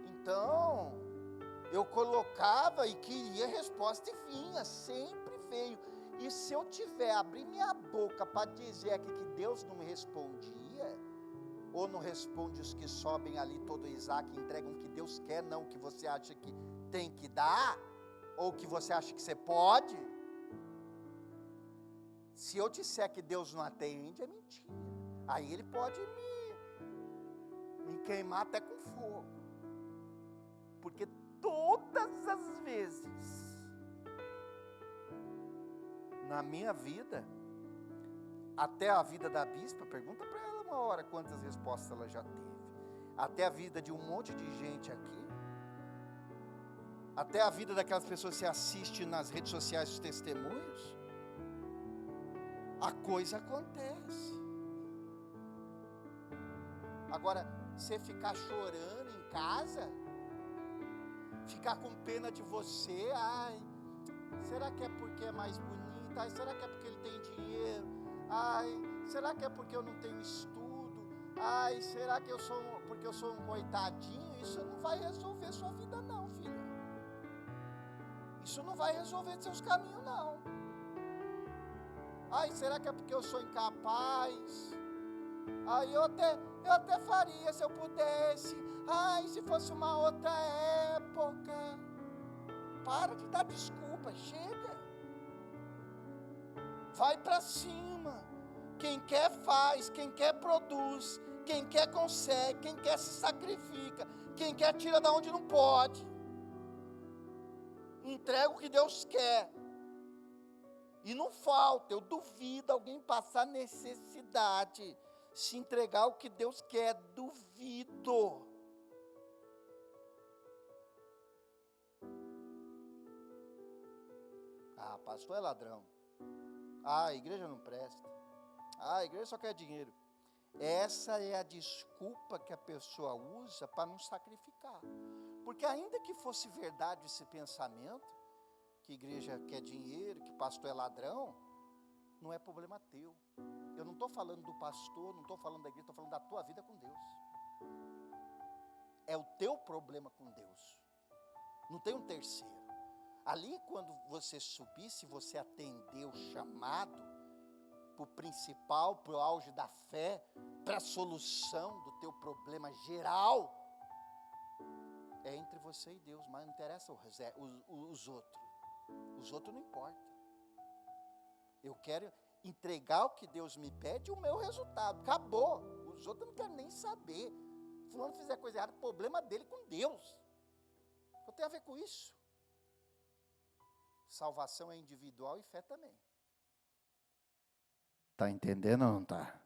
Então, eu colocava e queria resposta e vinha, sempre veio. E se eu tiver, abrir minha boca para dizer aqui que Deus não me respondia, ou não responde os que sobem ali todo Isaac, entregam o que Deus quer, não o que você acha que tem que dar, ou o que você acha que você pode, Se eu disser que Deus não atende, é mentira. Aí Ele pode me queimar até com fogo. Porque todas as vezes na minha vida, até a vida da bispa, pergunta para ela uma hora quantas respostas ela já teve. Até a vida de um monte de gente aqui, até a vida daquelas pessoas que você assiste nas redes sociais, os testemunhos, a coisa acontece. Agora, você ficar chorando em casa, ficar com pena de você, ai, será que é porque é mais bonita? Ai, será que é porque ele tem dinheiro? Ai, será que é porque eu não tenho estudo? Ai, será que porque eu sou um coitadinho? Isso não vai resolver sua vida não, filho. Isso não vai resolver seus caminhos não. Ai, será que é porque eu sou incapaz? Ai, eu até faria se eu pudesse. Ai, se fosse uma outra época. Para de dar desculpa, chega. Vai para cima. Quem quer faz, quem quer produz, quem quer consegue, quem quer se sacrifica, quem quer tira da onde não pode. Entrega o que Deus quer. E não falta, eu duvido alguém passar necessidade, se entregar o que Deus quer, duvido. Ah, pastor é ladrão. Ah, a igreja não presta. Ah, a igreja só quer dinheiro. Essa é a desculpa que a pessoa usa para não sacrificar. Porque ainda que fosse verdade esse pensamento, que igreja quer dinheiro, que pastor é ladrão, não é problema teu. Eu não estou falando do pastor, não estou falando da igreja, estou falando da tua vida com Deus. É o teu problema com Deus. Não tem um terceiro. Ali quando você subir, se você atender o chamado, para o principal, para o auge da fé, para a solução do teu problema geral, é entre você e Deus, mas não interessa os outros. Os outros não importam. Eu quero entregar o que Deus me pede e o meu resultado. Acabou. Os outros não querem nem saber. Fulano fizer coisa errada, problema dele com Deus. Eu tenho a ver com isso. Salvação é individual e fé também. Está entendendo ou não está?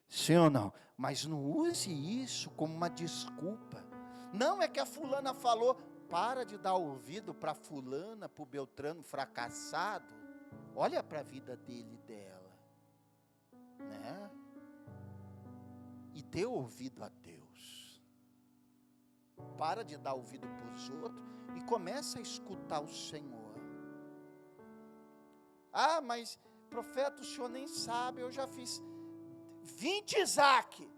Sim ou não? Mas não use isso como uma desculpa. Não é que a fulana falou, para de dar ouvido para fulana, para o Beltrano fracassado. Olha para a vida dele e dela. Né? E dê ouvido a Deus. Para de dar ouvido para os outros e começa a escutar o Senhor. Ah, mas profeta, o senhor nem sabe, eu já fiz 20 Isaac,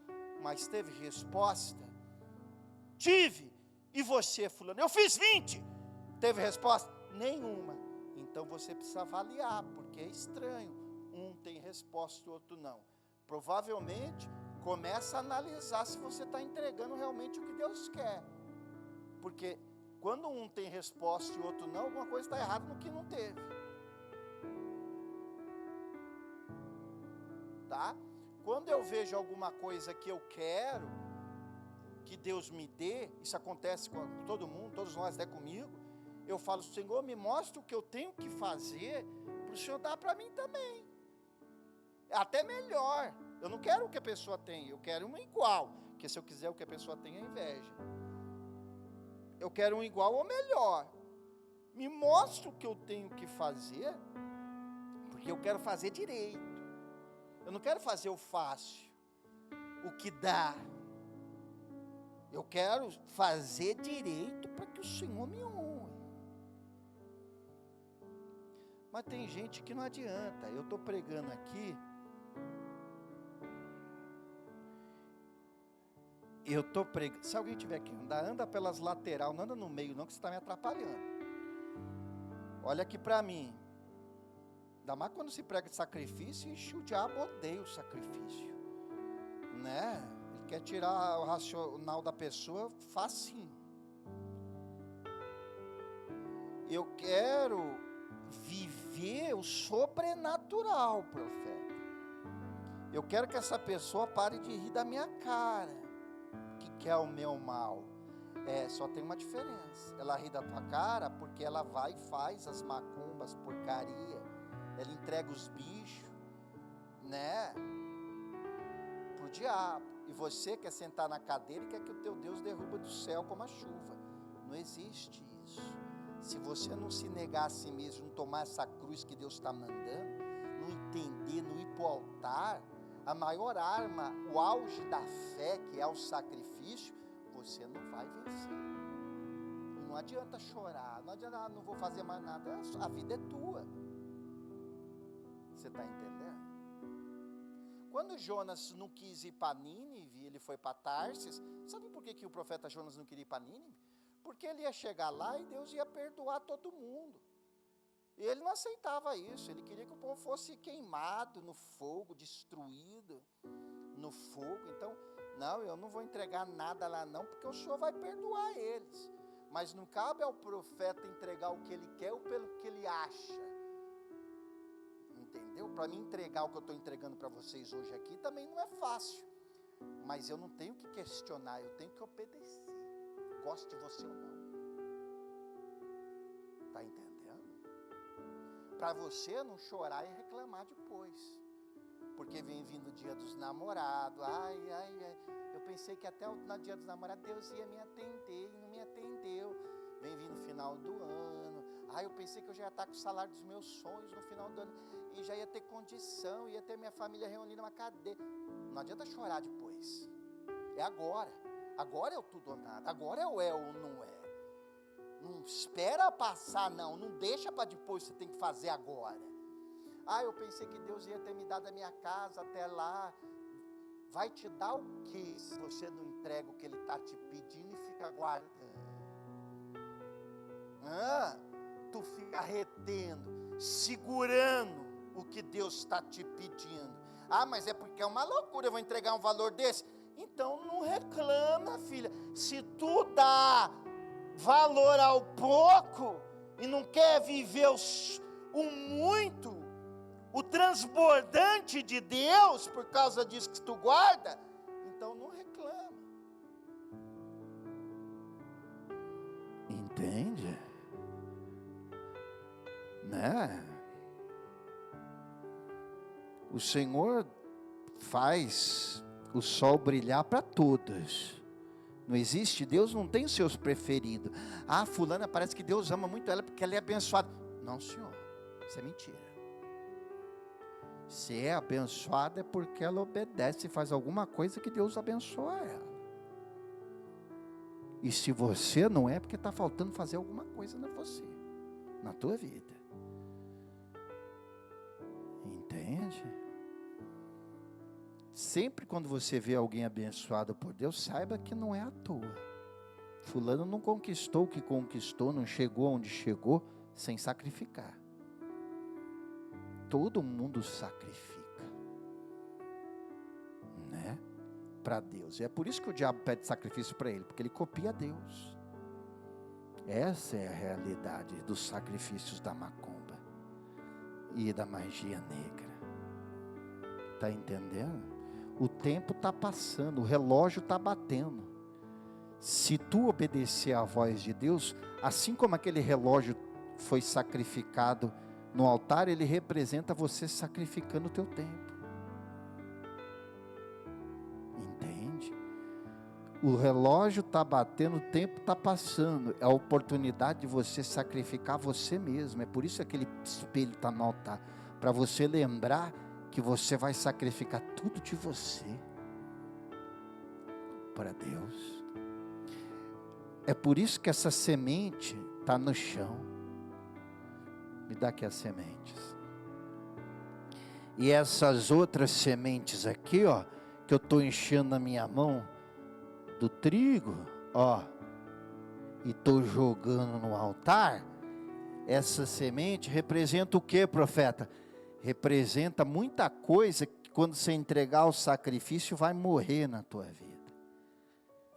mas teve resposta? Tive. E você, fulano? Eu fiz 20. Teve resposta? Nenhuma. Então você precisa avaliar, porque é estranho. Um tem resposta e o outro não. Provavelmente, começa a analisar se você está entregando realmente o que Deus quer. Porque quando um tem resposta e o outro não, alguma coisa está errada no que não teve. Tá? Quando eu vejo alguma coisa que eu quero, que Deus me dê, isso acontece com todo mundo, todos nós, até comigo, eu falo, Senhor, me mostra o que eu tenho que fazer, para o Senhor dar para mim também. É até melhor. Eu não quero o que a pessoa tem, eu quero um igual, porque se eu quiser o que a pessoa tem é inveja. Eu quero um igual ou melhor. Me mostra o que eu tenho que fazer, porque eu quero fazer direito. Eu não quero fazer o fácil, o que dá. Eu quero fazer direito para que o Senhor me honre. Mas tem gente que não adianta. Eu estou pregando aqui. Se alguém tiver que andar, anda pelas laterais, não anda no meio não, que você está me atrapalhando. Olha aqui para mim. Ainda mais quando se prega de sacrifício, o diabo odeia o sacrifício. Né? Ele quer tirar o racional da pessoa facinho. Eu quero viver o sobrenatural, profeta. Eu quero que essa pessoa pare de rir da minha cara, que quer o meu mal. Só tem uma diferença. Ela ri da tua cara porque ela vai e faz as macumbas, porcaria. Ela entrega os bichos, né, pro diabo. E você quer sentar na cadeira e quer que o teu Deus derruba do céu como a chuva. Não existe isso. Se você não se negar a si mesmo, não tomar essa cruz que Deus está mandando, não entender, não ir para o altar, a maior arma, o auge da fé, que é o sacrifício, você não vai vencer. E não adianta chorar, não adianta, não vou fazer mais nada, a vida é tua. Você está entendendo? Quando Jonas não quis ir para Nínive, ele foi para Tarsis. Sabe por que o profeta Jonas não queria ir para Nínive? Porque ele ia chegar lá e Deus ia perdoar todo mundo. E ele não aceitava isso. Ele queria que o povo fosse queimado no fogo, destruído no fogo. Então, não, eu não vou entregar nada lá não, porque o Senhor vai perdoar eles. Mas não cabe ao profeta entregar o que ele quer ou pelo que ele acha. Entendeu? Para mim entregar o que eu estou entregando para vocês hoje aqui também não é fácil. Mas eu não tenho que questionar, eu tenho que obedecer. Goste de você ou não. Está entendendo? Para você não chorar e reclamar depois. Porque vem vindo o dia dos namorados. Ai, eu pensei que até no dia dos namorados Deus ia me atender e não me atendeu. Vem vindo o final do ano. Ai, eu pensei que eu já ia estar com o salário dos meus sonhos no final do ano. E já ia ter condição, ia ter minha família reunida numa cadeia. Não adianta chorar depois. É agora. Agora é o tudo ou nada. Agora é o ou não é. Não espera passar, não. Não deixa para depois, você tem que fazer agora. Ah, eu pensei que Deus ia ter me dado a minha casa até lá. Vai te dar o quê se você não entrega o que Ele está te pedindo e fica aguardando? Tu fica retendo, segurando o que Deus está te pedindo. Ah, mas é porque é uma loucura, eu vou entregar um valor desse. Então não reclama, filha. Se tu dá valor ao pouco e não quer viver o muito, o transbordante de Deus, por causa disso que tu guarda, então não reclama. Entende? Né? O Senhor faz o sol brilhar para todos. Não existe, Deus não tem seus preferidos. Ah, fulana, parece que Deus ama muito ela porque ela é abençoada. Não, senhor, isso é mentira. Se é abençoada é porque ela obedece e faz alguma coisa que Deus abençoa ela. E se você não é, porque está faltando fazer alguma coisa na você, na tua vida. Entende? Sempre quando você vê alguém abençoado por Deus, saiba que não é à toa. Fulano não conquistou o que conquistou, não chegou onde chegou, sem sacrificar. Todo mundo sacrifica, né? Para Deus. E é por isso que o diabo pede sacrifício para ele, porque ele copia Deus. Essa é a realidade dos sacrifícios da macumba e da magia negra. Está entendendo? O tempo está passando, o relógio está batendo. Se tu obedecer à voz de Deus, assim como aquele relógio foi sacrificado no altar, ele representa você sacrificando o teu tempo. Entende? O relógio está batendo, o tempo está passando. É a oportunidade de você sacrificar você mesmo. É por isso que aquele espelho está no altar, para você lembrar que você vai sacrificar tudo de você para Deus. É por isso que essa semente está no chão. Me dá aqui as sementes. E essas outras sementes aqui, ó, que eu estou enchendo na minha mão do trigo, ó, e estou jogando no altar. Essa semente representa o que, profeta? Representa muita coisa que quando você entregar o sacrifício vai morrer na tua vida.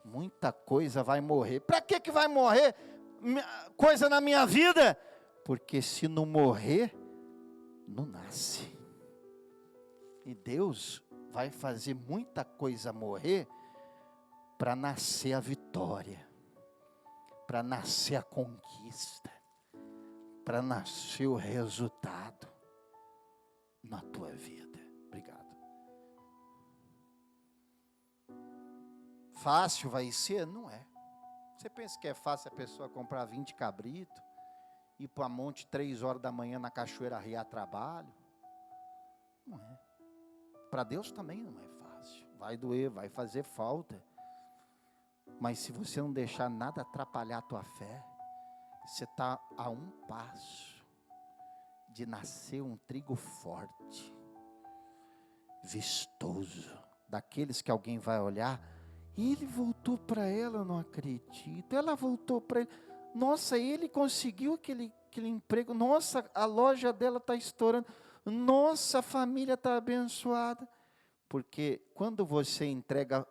Muita coisa vai morrer. Para que vai morrer coisa na minha vida? Porque se não morrer, não nasce. E Deus vai fazer muita coisa morrer para nascer a vitória, para nascer a conquista, para nascer o resultado na tua vida. Obrigado. Fácil vai ser? Não é. Você pensa que é fácil a pessoa comprar 20 cabritos, ir para monte 3 horas da manhã na cachoeira arriar trabalho? Não é. Para Deus também não é fácil. Vai doer, vai fazer falta. Mas se você não deixar nada atrapalhar a tua fé, você está a um passo de nascer um trigo forte, vistoso, daqueles que alguém vai olhar, ele voltou para ela, eu não acredito, ela voltou para ele, nossa, ele conseguiu aquele emprego, nossa, a loja dela está estourando, nossa, a família está abençoada, porque quando você entrega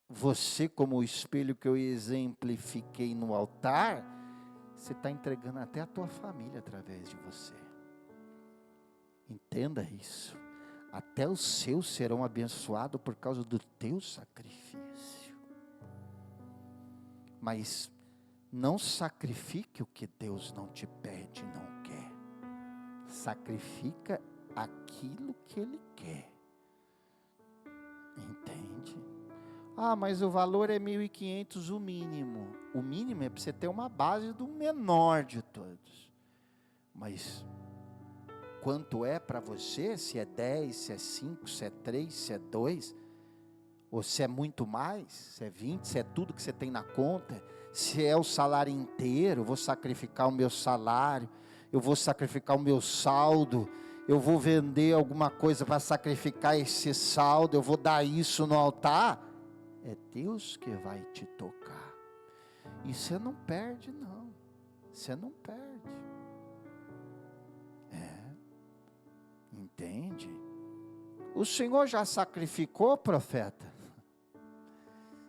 você como o espelho que eu exemplifiquei no altar, você está entregando até a tua família através de você. Entenda isso. Até os seus serão abençoados por causa do teu sacrifício. Mas não sacrifique o que Deus não te pede, não quer. Sacrifica aquilo que Ele quer. Entende? Ah, mas o valor é 1.500 o mínimo. O mínimo é para você ter uma base do menor de todos. Mas quanto é para você? Se é 10, se é 5, se é 3, se é 2, ou se é muito mais, se é 20, se é tudo que você tem na conta, se é o salário inteiro, eu vou sacrificar o meu salário, eu vou sacrificar o meu saldo, eu vou vender alguma coisa para sacrificar esse saldo, eu vou dar isso no altar. É Deus que vai te tocar. E você não perde, não. Você não perde. Entende? O Senhor já sacrificou, profeta?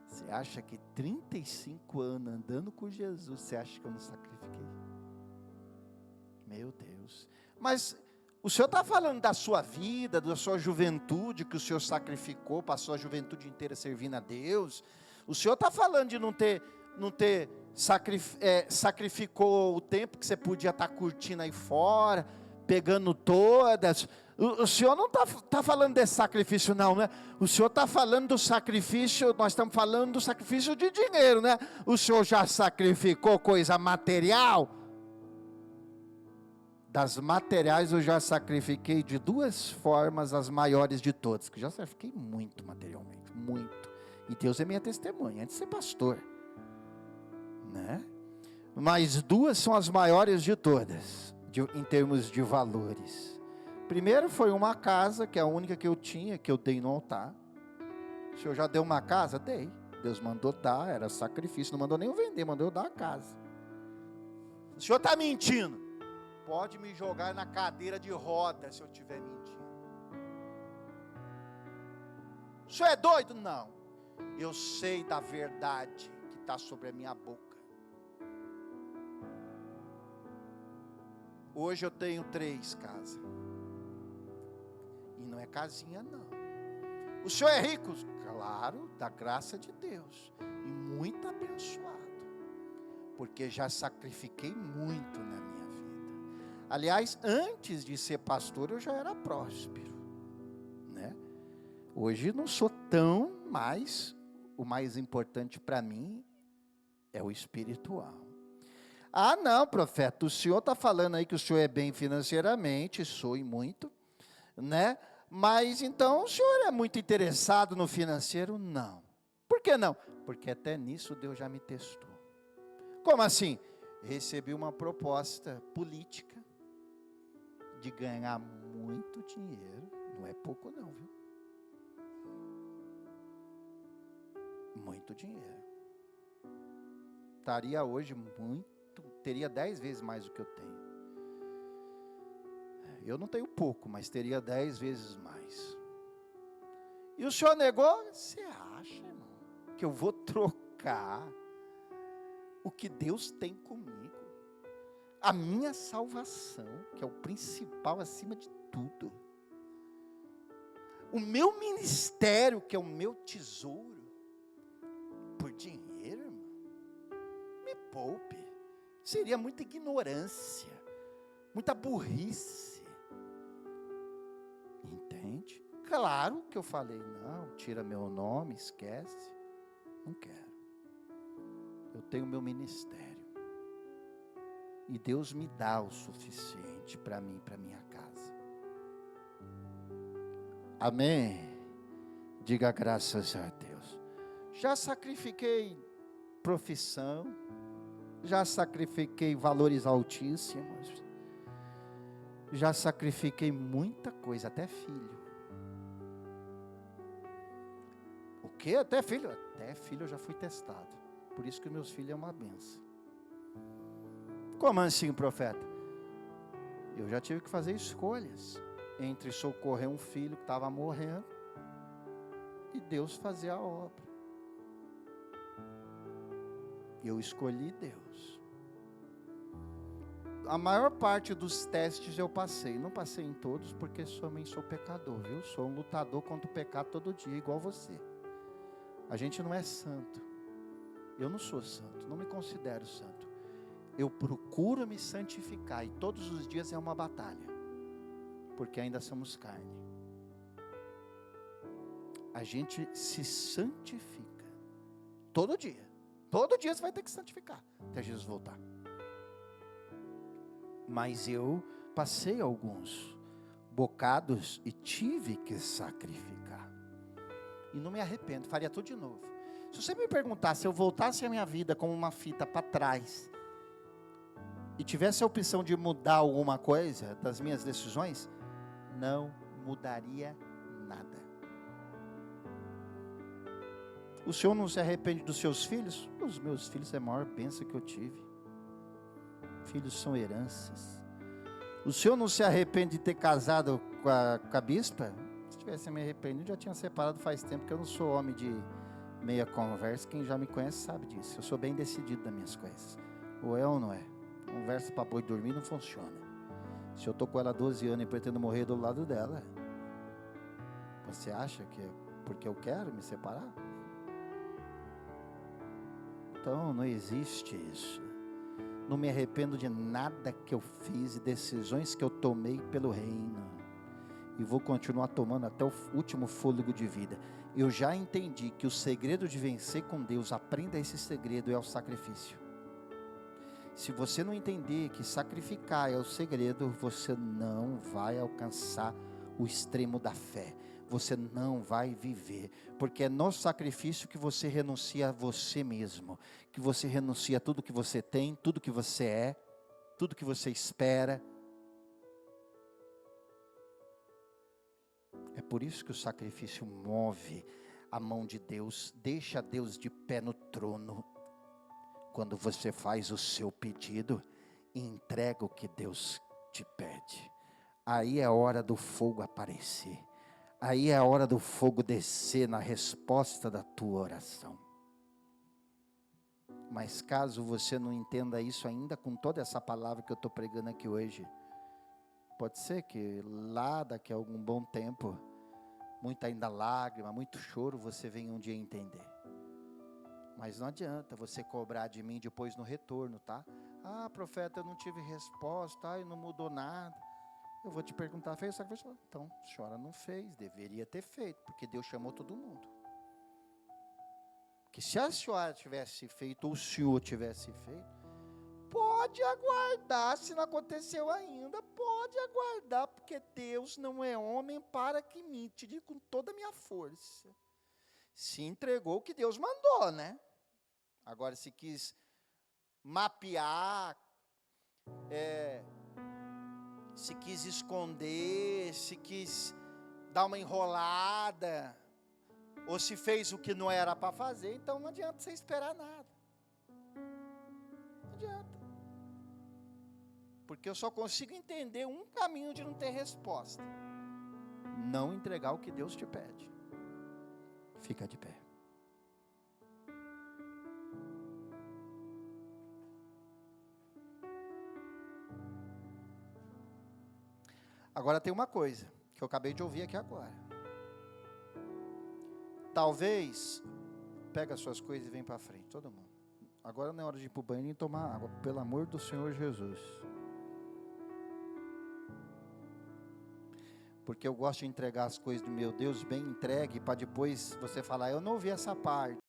Você acha que 35 anos andando com Jesus, você acha que eu não sacrifiquei? Meu Deus. Mas o Senhor está falando da sua vida, da sua juventude, que o Senhor sacrificou, passou a juventude inteira servindo a Deus. O Senhor está falando de não ter sacrificou o tempo que você podia estar curtindo aí fora, pegando todas. O Senhor não está falando desse sacrifício não, né? O Senhor está falando do sacrifício, nós estamos falando do sacrifício de dinheiro, né? O Senhor já sacrificou coisa material? Das materiais eu já sacrifiquei de 2 formas as maiores de todas, que eu já sacrifiquei muito materialmente, muito. E Deus é minha testemunha, antes de ser pastor, né? Mas 2 são as maiores de todas, em termos de valores. Primeiro foi uma casa, que é a única que eu tinha, que eu dei no altar. O Senhor já deu uma casa? Dei. Deus mandou dar, era sacrifício, não mandou nem eu vender, mandou eu dar a casa. O Senhor está mentindo? Pode me jogar na cadeira de roda se eu estiver mentindo. O senhor é doido? Não. Eu sei da verdade que está sobre a minha boca. Hoje eu tenho 3 casas. E não é casinha não. O senhor é rico? Claro, da graça de Deus. E muito abençoado. Porque já sacrifiquei muito na minha vida. Aliás, antes de ser pastor, eu já era próspero, né? Hoje não sou tão, mas o mais importante para mim é o espiritual. Ah, não, profeta, o senhor está falando aí que o senhor é bem financeiramente, sou e muito, né? Mas então o senhor é muito interessado no financeiro? Não. Por que não? Porque até nisso Deus já me testou. Como assim? Recebi uma proposta política de ganhar muito dinheiro, não é pouco não, viu? Muito dinheiro. Estaria hoje teria 10 vezes mais do que eu tenho. Eu não tenho pouco, mas teria 10 vezes mais. E o senhor negou? Você acha, irmão, que eu vou trocar o que Deus tem comigo? a minha salvação, que é o principal acima de tudo. O meu ministério, que é o meu tesouro, por dinheiro, irmão, me poupe. Seria muita ignorância, muita burrice. Entende? Claro que eu falei, não, tira meu nome, esquece. Não quero. Eu tenho meu ministério. E Deus me dá o suficiente para mim, para minha casa. Amém? Diga graças a Deus. Já sacrifiquei profissão, já sacrifiquei valores altíssimos, já sacrifiquei muita coisa, até filho. O quê? Até filho? Até filho eu já fui testado. Por isso que meus filhos é uma benção. Como assim, profeta? Eu já tive que fazer escolhas entre socorrer um filho que estava morrendo e Deus fazer a obra. Eu escolhi Deus. A maior parte dos testes eu passei. Não passei em todos porque também sou pecador, viu? Sou um lutador contra o pecado todo dia, igual você. A gente não é santo. Eu não sou santo, não me considero santo. Eu procuro me santificar e todos os dias é uma batalha, porque ainda somos carne. A gente se santifica todo dia você vai ter que santificar até Jesus voltar. Mas eu passei alguns bocados e tive que sacrificar, e não me arrependo, faria tudo de novo. Se você me perguntar, se eu voltasse a minha vida como uma fita para trás e tivesse a opção de mudar alguma coisa das minhas decisões, não mudaria nada. O Senhor não se arrepende dos seus filhos? Os meus filhos é a maior bênção que eu tive. Filhos são heranças. O Senhor não se arrepende de ter casado com a bispa? Se tivesse me arrependido, já tinha separado faz tempo, que eu não sou homem de meia conversa. Quem já me conhece sabe disso. Eu sou bem decidido das minhas coisas. Ou é ou não é? Conversa para boi dormir não funciona. Se eu estou com ela há 12 anos e pretendo morrer do lado dela, você acha que é porque eu quero me separar? Então não existe isso. Não me arrependo de nada que eu fiz e decisões que eu tomei pelo reino. E vou continuar tomando até o último fôlego de vida. Eu já entendi que o segredo de vencer com Deus, aprenda esse segredo, é o sacrifício. Se você não entender que sacrificar é o segredo, você não vai alcançar o extremo da fé. Você não vai viver, porque é no sacrifício que você renuncia a você mesmo, que você renuncia a tudo que você tem, tudo que você é, tudo que você espera. É por isso que o sacrifício move a mão de Deus, deixa Deus de pé no trono. Quando você faz o seu pedido e entrega o que Deus te pede, aí é a hora do fogo aparecer. Aí é a hora do fogo descer na resposta da tua oração. Mas caso você não entenda isso ainda com toda essa palavra que eu estou pregando aqui hoje, pode ser que lá daqui a algum bom tempo, muita ainda lágrima, muito choro, você venha um dia entender. Mas não adianta você cobrar de mim depois no retorno, tá? Ah, profeta, eu não tive resposta, e não mudou nada. Eu vou te perguntar, fez o sacrifício? Então, a senhora não fez, deveria ter feito, porque Deus chamou todo mundo. Porque se a senhora tivesse feito, ou o senhor tivesse feito, pode aguardar, se não aconteceu ainda, pode aguardar, porque Deus não é homem para que minta, digo com toda a minha força. Se entregou o que Deus mandou, né? Agora, se quis mapear, se quis esconder, se quis dar uma enrolada, ou se fez o que não era para fazer, então não adianta você esperar nada. Não adianta. Porque eu só consigo entender um caminho de não ter resposta: não entregar o que Deus te pede. Fica de pé. Agora tem uma coisa que eu acabei de ouvir aqui agora. Talvez, pega as suas coisas e vem para frente, todo mundo. Agora não é hora de ir para o banheiro e tomar água, pelo amor do Senhor Jesus. Porque eu gosto de entregar as coisas do meu Deus bem entregue, para depois você falar, eu não ouvi essa parte.